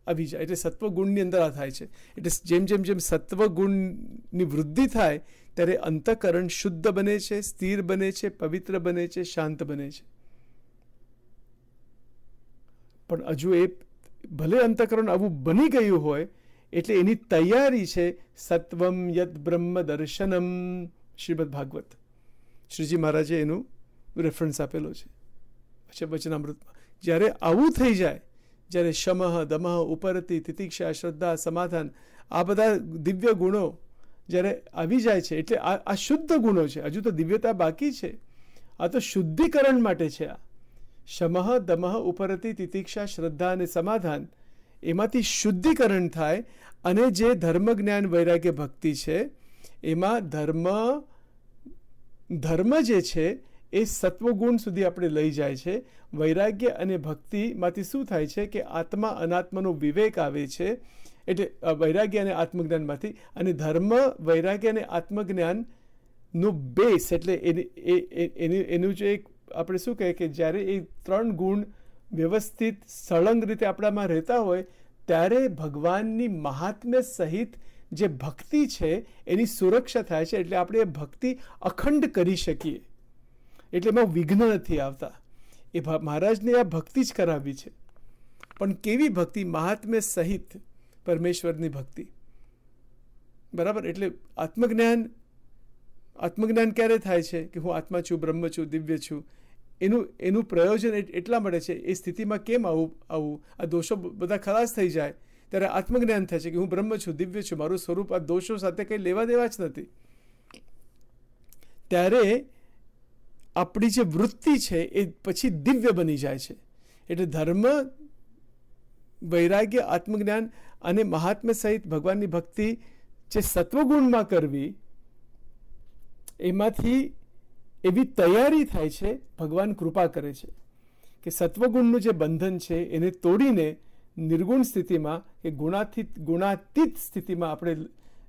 આવી જાય. એટલે સત્વગુણની અંદર આ થાય છે. એટલે જેમ જેમ જેમ સત્વગુણની વૃદ્ધિ થાય ત્યારે અંતકરણ શુદ્ધ બને છે, સ્થિર બને છે, પવિત્ર બને છે, શાંત બને છે. પણ હજુ એ ભલે અંતકરણ આવું બની ગયું હોય એટલે એની તૈયારી છે સત્વમ યદ બ્રહ્મ દર્શનમ. શ્રીમદ ભાગવત, શ્રીજી મહારાજે એનું રેફરન્સ આપેલો છે વચનામૃતમાં. જ્યારે આવું થઈ જાય, જ્યારે શમઃ, દમઃ, ઉપરતિ, તિતિક્ષા, શ્રદ્ધા, સમાધાન, આ બધા દિવ્ય ગુણો જ્યારે આવી જાય છે એટલે આ શુદ્ધ ગુણો છે. હજુ તો દિવ્યતા બાકી છે. આ તો શુદ્ધિકરણ માટે છે. આ શમઃ, દમઃ, ઉપરતિ, તિતિક્ષા, શ્રદ્ધા અને સમાધાન, એમાંથી શુદ્ધિકરણ થાય. અને જે ધર્મ, જ્ઞાન, વૈરાગ્ય, ભક્તિ છે એમાં ધર્મ જે છે એ સત્વગુણ સુધી આપણે લઈ જાય છે. વૈરાગ્ય અને ભક્તિમાંથી શું થાય છે કે આત્મા અનાત્માનો વિવેક આવે છે. એટલે વૈરાગ્ય અને આત્મજ્ઞાનમાંથી. અને ધર્મ, વૈરાગ્ય અને આત્મજ્ઞાનનો બેસ એટલે એનું જે એક આપણે શું કહીએ કે જ્યારે એ 3 ગુણ વ્યવસ્થિત સળંગ રીતે આપણામાં રહેતા હોય ત્યારે ભગવાનની મહાત્મ્ય સહિત જે ભક્તિ છે એની સુરક્ષા થાય છે. એટલે આપણે એ ભક્તિ અખંડ કરી શકીએ. એટલે એમાં વિઘ્ન નથી આવતા. એ મહારાજને આ ભક્તિ જ કરાવી છે. પણ કેવી ભક્તિ? મહાત્મ્ય સહિત પરમેશ્વરની ભક્તિ. બરાબર? એટલે આત્મજ્ઞાન ક્યારે થાય છે કે હું આત્મા છું, બ્રહ્મ છું, દિવ્ય છું. એનું પ્રયોજન એટલા મળે છે. એ સ્થિતિમાં કેમ આવું આ દોષો બધા ખલાસ થઈ જાય ત્યારે આત્મજ્ઞાન થાય છે કે હું બ્રહ્મ છું, દિવ્ય છું, મારું સ્વરૂપ આ દોષો સાથે કંઈ લેવા દેવા જ નથી. ત્યારે આપણી જે વૃત્તિ છે એ પછી દિવ્ય બની જાય છે. એટલે ધર્મ, વૈરાગ્ય, આત્મજ્ઞાન અને મહાત્મ્ય સહિત ભગવાનની ભક્તિ જે સત્વગુણમાં કરવી, એમાંથી એવી તૈયારી થાય છે, ભગવાન કૃપા કરે છે કે સત્વગુણનું જે બંધન છે એને તોડીને નિર્ગુણ સ્થિતિમાં કે ગુણાતીત સ્થિતિમાં આપણે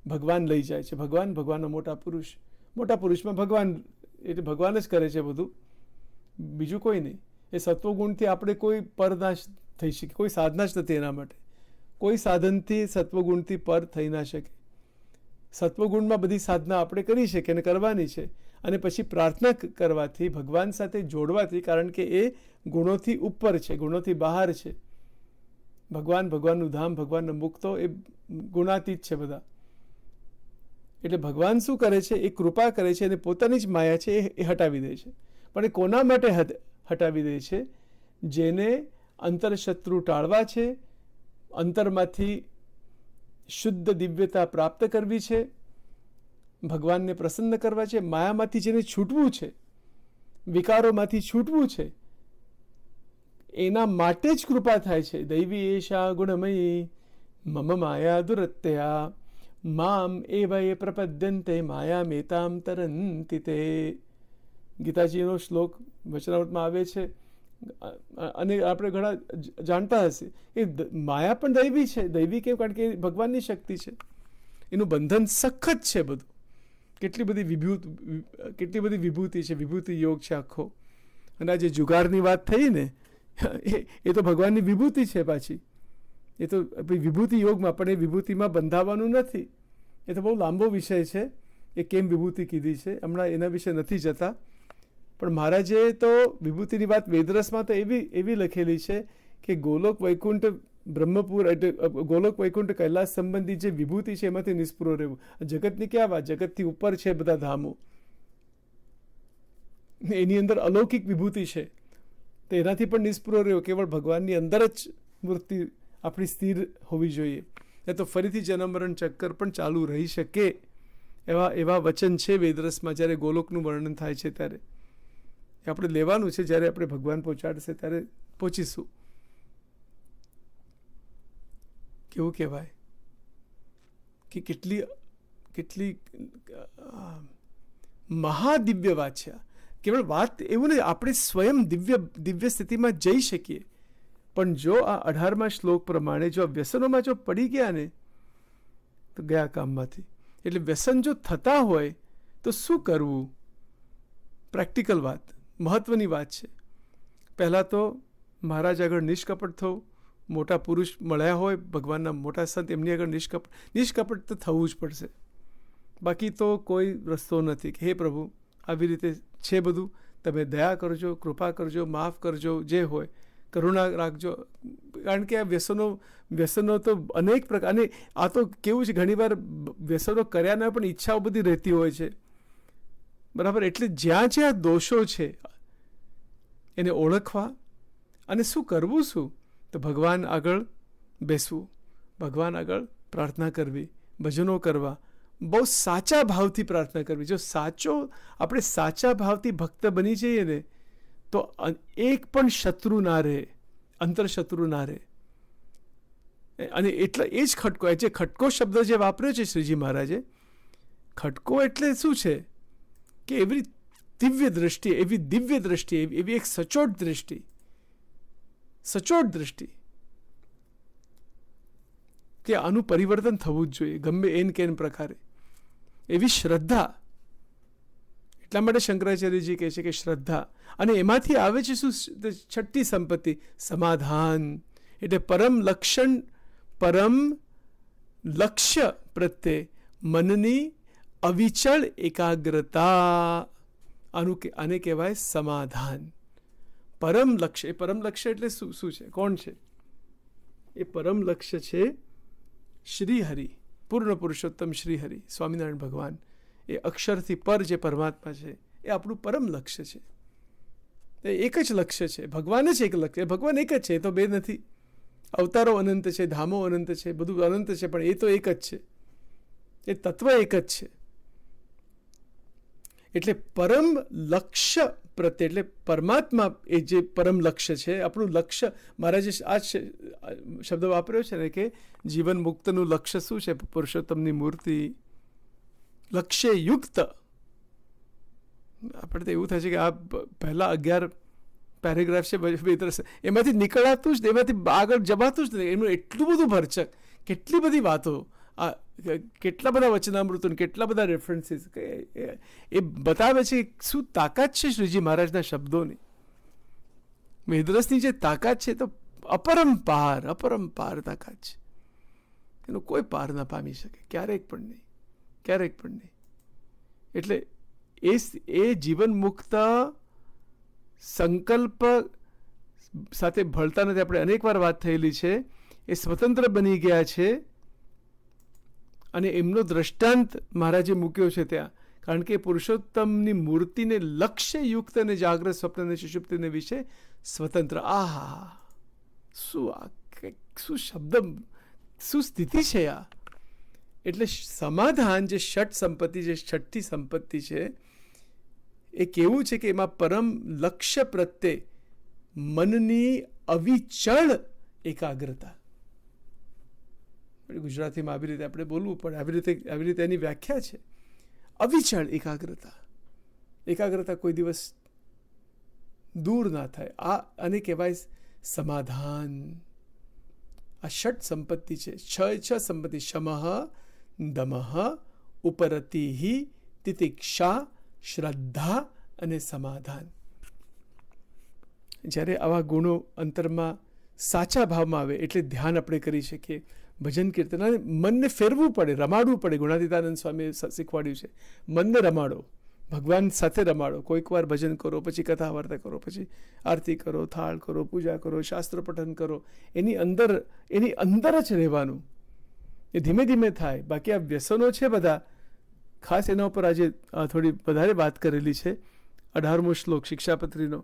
ભગવાન લઈ જાય છે. ભગવાનનો મોટા પુરુષમાં ભગવાન એટલે ભગવાન જ કરે છે બધું, બીજું કોઈ નહીં. એ સત્વગુણથી આપણે કોઈ પર ના થઈ શકે, કોઈ સાધના જ નથી એના માટે. કોઈ સાધનથી સત્વગુણથી પર થઈ ના શકે. સત્વગુણમાં બધી સાધના આપણે કરી શકીએ અને કરવાની છે. અને પછી પ્રાર્થના કરવાથી, ભગવાન સાથે જોડવાથી, કારણ કે એ ગુણોથી ઉપર છે, ગુણોથી બહાર છે. ભગવાનનું ધામ, ભગવાનનો મુક્તો એ ગુણાતીત છે બધા. એટલે ભગવાન શું કરે છે? એ કૃપા કરે છે અને પોતાની જ માયા છે એ હટાવી દે છે. પણ એ કોના માટે હટાવી દે છે? જેને અંતરશત્રુ ટાળવા છે, અંતરમાંથી શુદ્ધ દિવ્યતા પ્રાપ્ત કરવી છે, ભગવાનને પ્રસન્ન કરવા છે, માયામાંથી જેને છૂટવું છે, વિકારોમાંથી છૂટવું છે, એના માટે જ કૃપા થાય છે. દૈવી એશા ગુણમયી મમ માયા દુરત્યા મામ એવા એ પ્રપદ્યંતે માયા મેતામ તરંતિ તે. ગીતાજીનો શ્લોક વચનામૃતમાં આવે છે અને આપણે ઘણા જાણતા હશે. એ માયા પણ દૈવી છે. દૈવી કેમ? કારણ કે એ ભગવાનની શક્તિ છે. એનું બંધન સખત છે બધું. કેટલી બધી વિભૂતિ છે, વિભૂતિ યોગ છે આખો. અને આ જે જુગારની વાત થઈ ને, એ તો ભગવાનની વિભૂતિ છે પાછી. એ તો વિભૂતિ યોગમાં, પણ એ વિભૂતિમાં બંધાવાનું નથી. એ તો બહુ લાંબો વિષય છે, એ કેમ વિભૂતિ કીધી છે, હમણાં એના વિશે નથી જતા. પણ મહારાજે તો વિભૂતિની વાત વેદરસમાં તો એવી લખેલી છે કે ગોલોક વૈકુંઠ બ્રહ્મપુર એટલે ગોલોક વૈકુંઠ કૈલાસ સંબંધી જે વિભૂતિ છે એમાંથી નિષ્પૃહ રહેવું. જગતની ક્યાં વાત? જગતથી ઉપર છે બધા ધામો, એની અંદર અલૌકિક વિભૂતિ છે. તો એનાથી પણ નિષ્પૃહ રહ્યો. કેવળ ભગવાનની અંદર જ મૂર્તિ આપણી સ્થિર હોવી જોઈએ. એ તો ફરીથી જન્મ મરણ ચક્કર પણ ચાલુ રહી શકે એવા વચન છે વેદરસમાં. જ્યારે ગોલોકનું વર્ણન થાય છે ત્યારે એ આપણે લેવાનું છે. જ્યારે આપણે ભગવાન પહોંચાડશે ત્યારે પહોંચીશું. કેવું કહેવાય કે કેટલી મહાદિવ્ય વાત છે. કેવળ વાત એવું નહીં, આપણે સ્વયં દિવ્ય સ્થિતિમાં જઈ શકીએ. પણ જો આ 18મા શ્લોક પ્રમાણે જો વ્યસનોમાં જો પડી ગયા ને તો ગયા કામમાંથી. એટલે વ્યસન જો થતા હોય તો શું કરવું? પ્રેક્ટિકલ વાત, મહત્વની વાત છે. પહેલાં તો મહારાજ આગળ નિષ્કપટ થવું. મોટા પુરુષ મળ્યા હોય, ભગવાનના મોટા સંત, એમની આગળ નિષ્કપટ તો થવું જ પડશે. બાકી તો કોઈ રસ્તો નથી કે હે પ્રભુ આવી રીતે છે બધું, તમે દયા કરજો, કૃપા કરજો, માફ કરજો, જે હોય કરુણા રાખજો. કારણ કે આ વ્યસનો તો અનેક પ્રકાર. અને આ તો કેવું છે, ઘણીવાર વ્યસનો કર્યાના પણ ઈચ્છાઓ બધી રહેતી હોય છે, બરાબર. એટલે જ્યાં દોષો છે એને ઓળખવા અને શું કરવું, શું તો ભગવાન આગળ બેસવું, ભગવાન આગળ પ્રાર્થના કરવી, ભજનો કરવા, બહુ સાચા ભાવથી પ્રાર્થના કરવી. જો આપણે સાચા ભાવથી ભક્ત બની જઈએ ને તો એક પણ શત્રુ ના રહે, અંતરશત્રુ ના રહે. અને એટલે એ જ ખટકો, જે ખટકો શબ્દ જે વાપર્યો છે શ્રીજી મહારાજે, ખટકો એટલે શું છે કે એવી દિવ્ય દ્રષ્ટિ, એવી એક સચોટ દ્રષ્ટિ કે આનું પરિવર્તન થવું જ જોઈએ ગમે એન કેન પ્રકારે. એવી શ્રદ્ધા. એટલા માટે શંકરાચાર્યજી કહે છે કે શ્રદ્ધા, અને એમાંથી આવે છે શું? છઠ્ઠી સંપત્તિ, સમાધાન. એટલે પરમ લક્ષ્ય પ્રત્યે મનની અવિચળ એકાગ્રતા. આને કહેવાય સમાધાન. પરમ લક્ષ્ય. એ પરમ લક્ષ્ય એટલે શું છે? કોણ છે એ? પરમ લક્ષ્ય છે શ્રી હરિ, પૂર્ણ પુરુષોત્તમ શ્રી હરિ, સ્વામિનારાયણ ભગવાન. એ અક્ષરથી પર જે પરમાત્મા છે એ આપણું પરમ લક્ષ્ય છે. એ એક જ લક્ષ્ય છે. ભગવાન જ એક લક્ષ્ય. ભગવાન એક જ છે, એ તો બે નથી. અવતારો અનંત છે, ધામો અનંત છે, બધું અનંત છે, પણ એ તો એક જ છે. એ તત્વ એક જ છે. એટલે પરમ લક્ષ્ય પ્રત્યે, એટલે પરમાત્મા એ જે પરમ લક્ષ્ય છે, આપણું લક્ષ્ય, મહારાજે આ શબ્દ વાપર્યો છે ને કે જીવન મુક્તનું લક્ષ્ય શું છે? પુરુષોત્તમની મૂર્તિ, લક્ષ્ય યુક્ત. આપણે તો એવું થાય છે કે આ પહેલા 11 પેરેગ્રાફ છે, એમાંથી નીકળાતું જ, એમાંથી આગળ જવાતું જ નથી. એનું એટલું બધું ભરચક, કેટલી બધી વાતો, કેટલા બધા વચનામૃતો, કેટલા બધા રેફરન્સીસ, એ બતાવે છે શું તાકાત છે શ્રીજી મહારાજના શબ્દોની. વેદરસની જે તાકાત છે તો અપરંપાર તાકાત છે. એનો કોઈ પાર ના પામી શકે, ક્યારેક પણ નહીં. એટલે એ જીવન મુક્ત સંકલ્પ સાથે ભળતા નથી. આપણે અનેક વાર વાત થયેલી છે. એ સ્વતંત્ર બની ગયા છે અને એમનો દ્રષ્ટાંત મહારાજે મૂક્યો છે ત્યાં. કારણ કે પુરુષોત્તમની મૂર્તિને લક્ષ્યયુક્ત અને જાગ્રત સ્વપ્ન અને સુષુપ્તિને વિશે સ્વતંત્ર. આહા, શું શબ્દ, શું સ્થિતિ છે આ! એટલે સમાધાન, જે ષટ સંપત્તિ, જે છઠ્ઠી સંપત્તિ છે, એ કેવું છે કે એમાં પરમ લક્ષ્ય પ્રત્યે મનની અવિચળ એકાગ્રતા. ગુજરાતીમાં આવી રીતે આપણે બોલવું પડે, આવી રીતે એની વ્યાખ્યા છે. અવિચળ એકાગ્રતા કોઈ દિવસ દૂર ના થાય. આને કહેવાય સમાધાન. આ ષટ સંપત્તિ છે, છ સંપત્તિ: શમઃ, દમઃ, ઉપરતિઃ, તિતિક્ષા, શ્રદ્ધા અને સમાધાન. જ્યારે આવા ગુણો અંતરમાં સાચા ભાવમાં આવે એટલે ધ્યાન આપણે કરી શકીએ. ભજન કીર્તન, મનને ફેરવું પડે, રમાડવું પડે. ગુણાતીતાનંદ સ્વામીએ શીખવાડ્યું છે, મનને રમાડો, ભગવાન સાથે રમાડો. કોઈક વાર ભજન કરો, પછી કથા વાર્તા કરો, પછી આરતી કરો, થાળ કરો, પૂજા કરો, શાસ્ત્ર પઠન કરો. એની અંદર જ રહેવાનું. એ ધીમે ધીમે થાય. બાકી આ વ્યસનો છે બધા, ખાસ એના ઉપર આજે થોડી વધારે વાત કરેલી છે. 18મો શ્લોક શિક્ષાપત્રીનો.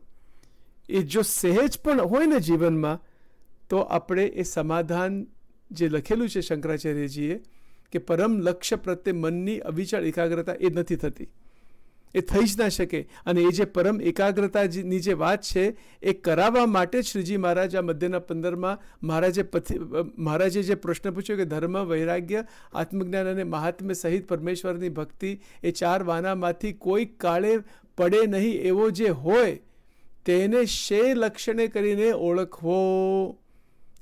એ જો સહેજ પણ હોય ને જીવનમાં, તો આપણે એ સમાધાન જે લખેલું છે શંકરાચાર્યજીએ, કે પરમ લક્ષ્ય પ્રત્યે મનની અવિચળ એકાગ્રતા, એ નથી થતી. એ થઈ જ ના શકે. અને એ જે પરમ એકાગ્રતાની જે વાત છે, એ કરાવવા માટે શ્રીજી મહારાજ આ મધ્યના 15માં મહારાજે જે પ્રશ્ન પૂછ્યો કે ધર્મ, વૈરાગ્ય, આત્મજ્ઞાન અને મહાત્મ્ય સહિત પરમેશ્વરની ભક્તિ, એ 4 વાનામાંથી કોઈ કાળે પડે નહીં એવો જે હોય, તેને શે લક્ષણે કરીને ઓળખવો.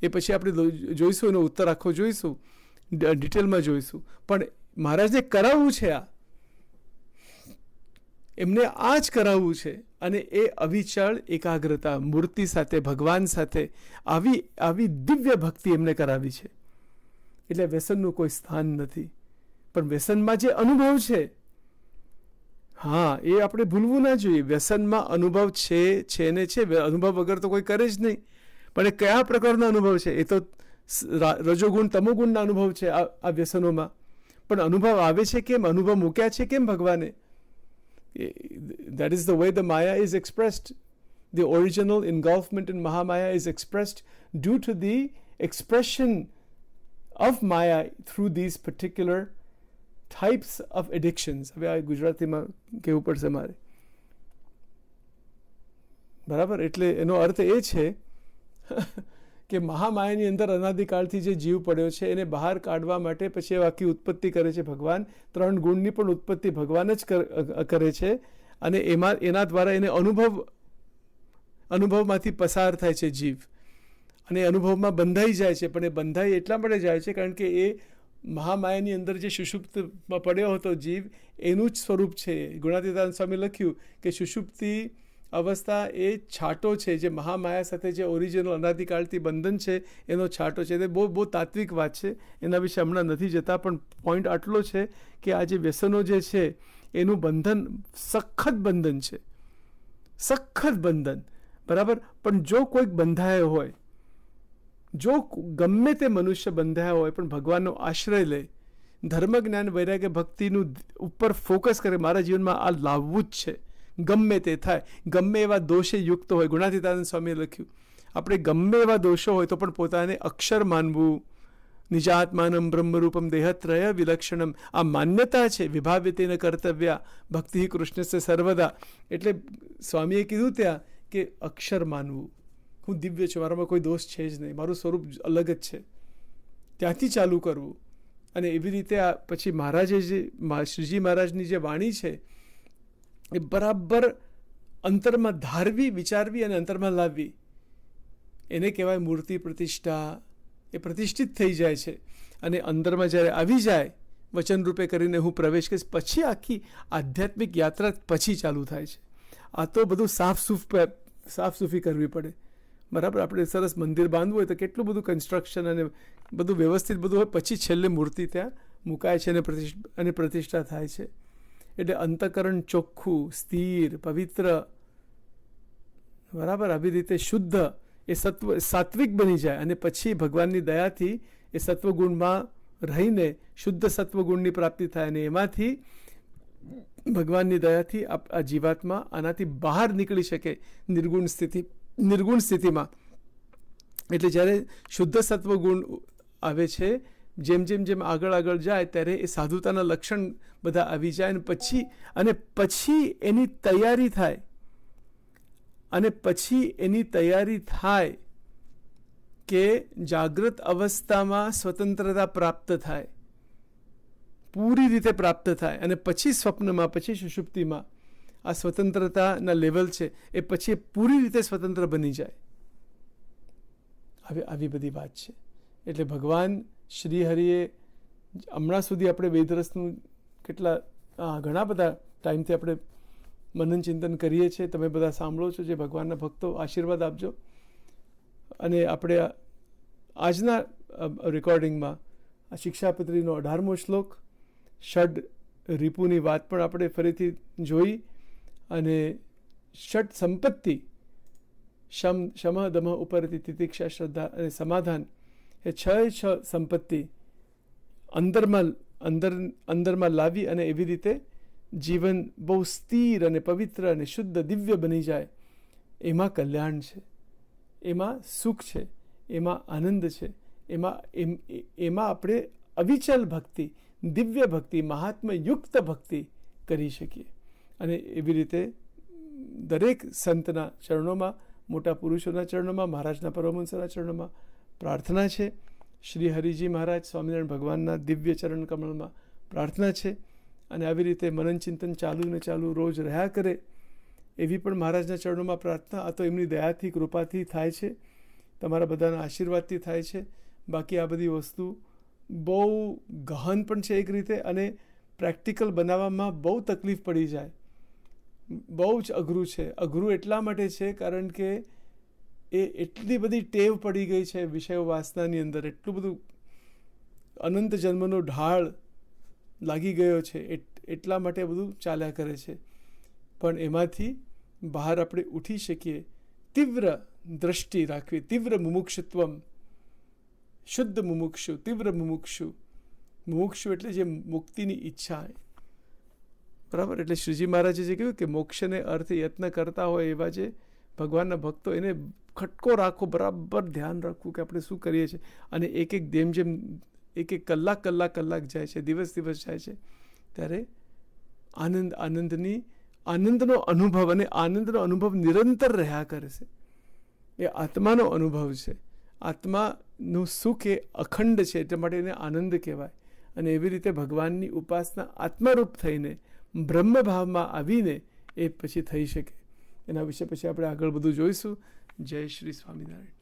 એ પછી આપણે જોઈશું, એનો ઉત્તર આખો જોઈશું, ડિટેલમાં જોઈશું. પણ મહારાજને કરાવવું છે, એમને આ જ કરાવવું છે. અને એ અવિચળ એકાગ્રતા, મૂર્તિ સાથે, ભગવાન સાથે, આવી દિવ્ય ભક્તિ એમને કરાવી છે. એટલે વ્યસનનું કોઈ સ્થાન નથી. પણ વ્યસનમાં જે અનુભવ છે, હા, એ આપણે ભૂલવું ના જોઈએ. વ્યસનમાં અનુભવ છે ને છે. અનુભવ વગર તો કોઈ કરે જ નહીં. પણ એ કયા પ્રકારનો અનુભવ છે? એ તો રજોગુણ, તમોગુણના અનુભવ છે આ વ્યસનોમાં. પણ અનુભવ આવે છે કેમ? અનુભવ મૂક્યા છે કેમ ભગવાને? That is the way the Maya is expressed. The original engulfment in Mahamaya is expressed due to the expression of Maya through these particular types of addictions. હવે આ ગુજરાતીમાં કહેવું પડશે મારે, બરાબર? એટલે એનો અર્થ એ છે કે મહામાયાની અંદર અનાદિકાળથી જે જીવ પડ્યો છે, એને બહાર કાઢવા માટે પછી આખી ઉત્પત્તિ કરે છે ભગવાન. 3 ગુણની પણ ઉત્પત્તિ ભગવાન જ કરે છે. અને એના દ્વારા એને અનુભવમાંથી પસાર થાય છે જીવ, અને અનુભવમાં બંધાઈ જાય છે. પણ એ બંધાઈ એટલા માટે જાય છે કારણ કે એ મહામાયાની અંદર જે સુષુપ્તમાં પડ્યો હતો જીવ, એનું જ સ્વરૂપ છે. ગુણાતીતાનંદ સ્વામી લખ્યું કે સુષુપ્તિ અવસ્થા એ છાંટો છે, જે મહામાયા સાથે જે ઓરિજિનલ અનાદિકાળથી બંધન છે એનો છાંટો છે. તે બહુ તાત્વિક વાત છે, એના વિશે હમણાં નથી જતા. પણ પોઈન્ટ આટલો છે કે આ જે વ્યસનો જે છે એનું બંધન સખત બંધન છે, સખત બંધન, બરાબર? પણ જો કોઈક બંધાયો હોય, જો ગમે તે મનુષ્ય બંધાયો હોય, પણ ભગવાનનો આશ્રય લે, ધર્મ, જ્ઞાન, વૈરાગ્ય, ભક્તિનું ઉપર ફોકસ કરે, મારા જીવનમાં આ લાવવું જ છે, ગમે તે થાય, ગમે એવા દોષે યુક્ત હોય. ગુણાતીતાનંદ સ્વામીએ લખ્યું, આપણે ગમે એવા દોષો હોય તો પણ પોતાને અક્ષર માનવું, નિજાત્માનમ બ્રહ્મરૂપમ દેહત્રય વિલક્ષણમ. આ માન્યતા છે. વિભાવ્યતેન કર્તવ્યા ભક્તિ કૃષ્ણસ્ય સર્વદા. એટલે સ્વામીએ કીધું ત્યાં કે અક્ષર માનવું, હું દિવ્ય છું, મારામાં કોઈ દોષ છે જ નહીં, મારું સ્વરૂપ અલગ જ છે, ત્યાંથી ચાલુ કરવું. અને એવી રીતે આ પછી મહારાજે જે શ્રીજી મહારાજની જે વાણી છે એ બરાબર અંતરમાં ધારવી, વિચારવી અને અંતરમાં લાવવી. એને કહેવાય મૂર્તિ પ્રતિષ્ઠા. એ પ્રતિષ્ઠિત થઈ જાય છે અને અંદરમાં જ્યારે આવી જાય વચન રૂપે કરીને હું પ્રવેશ કરીશ, પછી આખી આધ્યાત્મિક યાત્રા પછી ચાલુ થાય છે. આ તો બધું સાફસૂફી કરવી પડે. બરાબર, આપણે સરસ મંદિર બાંધવું હોય તો કેટલું બધું કન્સ્ટ્રક્શન અને બધું વ્યવસ્થિત બધું હોય, પછી છેલ્લે મૂર્તિ ત્યાં મુકાય છે અને પ્રતિષ્ઠા થાય છે. એટલે અંતઃકરણ ચોખ્ખું, સ્થિર, પવિત્ર, બરાબર આવી રીતે શુદ્ધ એ સાત્વિક બની જાય અને પછી ભગવાનની દયાથી એ સત્વગુણમાં રહીને શુદ્ધ સત્વગુણની પ્રાપ્તિ થાય અને એમાંથી ભગવાનની દયાથી આ જીવાત્મા આનાથી બહાર નીકળી શકે નિર્ગુણ સ્થિતિમાં. એટલે જ્યારે શુદ્ધ સત્વગુણ આવે છે, જેમ જેમ આગળ જાય ત્યારે એ સાધુતાના લક્ષણ બધા આવી જાય અને પછી એની તૈયારી થાય કે જાગૃત અવસ્થામાં સ્વતંત્રતા પ્રાપ્ત થાય, પૂરી રીતે પ્રાપ્ત થાય અને પછી સ્વપ્નમાં, પછી સુષુપ્તિમાં આ સ્વતંત્રતાના લેવલ છે એ પછી પૂરી રીતે સ્વતંત્ર બની જાય. આવી બધી વાત છે. એટલે ભગવાન શ્રી હરિએ હમણાં સુધી આપણે વેદરસનું ઘણા બધા ટાઈમથી આપણે મનન ચિંતન કરીએ છીએ. તમે બધા સાંભળો છો, જે ભગવાનના ભક્તો, આશીર્વાદ આપજો. અને આપણે આજના રેકોર્ડિંગમાં આ શિક્ષાપત્રીનો 18મો શ્લોક, ષડ રિપુની વાત પણ આપણે ફરીથી જોઈ અને ષટ સંપત્તિ, શમ દમ ઉપરથી તિતિક્ષા, શ્રદ્ધા અને સમાધાન, એ છ સંપત્તિ અંદરમાં લાવી અને એવી રીતે જીવન બહુ સ્થિર અને પવિત્ર અને શુદ્ધ દિવ્ય બની જાય. એમાં કલ્યાણ છે, એમાં સુખ છે, એમાં આનંદ છે, એમાં આપણે અવિચલ ભક્તિ, દિવ્ય ભક્તિ, મહાત્મયુક્ત ભક્તિ કરી શકીએ. અને એવી રીતે દરેક સંતના ચરણોમાં, મોટા પુરુષોના ચરણોમાં, મહારાજના પરમહંસના ચરણોમાં પ્રાર્થના છે. શ્રી હરિજી મહારાજ સ્વામિનારાયણ ભગવાનના દિવ્ય ચરણ કમળમાં પ્રાર્થના છે. અને આવી રીતે મનન ચિંતન ચાલુ રોજ રહ્યા કરે એવી પણ મહારાજના ચરણોમાં પ્રાર્થના. આ તો એમની દયાથી, કૃપાથી થાય છે, તમારા બધાના આશીર્વાદથી થાય છે. બાકી આ બધી વસ્તુ બહુ ગહન પણ છે એક રીતે, અને પ્રેક્ટિકલ બનાવવામાં બહુ તકલીફ પડી જાય, બહુ જ અઘરું છે. અઘરું એટલા માટે છે કારણ કે એ એટલી બધી ટેવ પડી ગઈ છે વિષયો વાસનાની અંદર, એટલું બધું અનંત જન્મનો ઢાળ લાગી ગયો છે, એટલા માટે બધું ચાલ્યા કરે છે. પણ એમાંથી બહાર આપણે ઉઠી શકીએ, તીવ્ર દ્રષ્ટિ રાખવી, તીવ્ર મુમુક્ષુત્વમ, શુદ્ધ મુમુક્ષુ, તીવ્ર મુમુક્ષુ એટલે જે મુક્તિની ઈચ્છા, બરાબર. એટલે શ્રીજી મહારાજે જે કહ્યું કે મોક્ષને અર્થે યત્ન કરતા હોય એવા જે ભગવાનના ભક્તો, એને ખટકો રાખો, બરાબર ધ્યાન રાખવું કે આપણે શું કરીએ છીએ. અને એક એક કલાક જાય છે, દિવસ જાય છે, ત્યારે આનંદનો અનુભવ, અને આનંદનો અનુભવ નિરંતર રહ્યા કરે છે. એ આત્માનો અનુભવ છે. આત્માનું સુખ એ અખંડ છે, એટલા માટે એને આનંદ કહેવાય. અને એવી રીતે ભગવાનની ઉપાસના આત્મારૂપ થઈને બ્રહ્મભાવમાં આવીને એ પછી થઈ શકે. એના વિશે પછી આપણે આગળ બધું જોઈશું. જય શ્રી સ્વામિનારાયણ.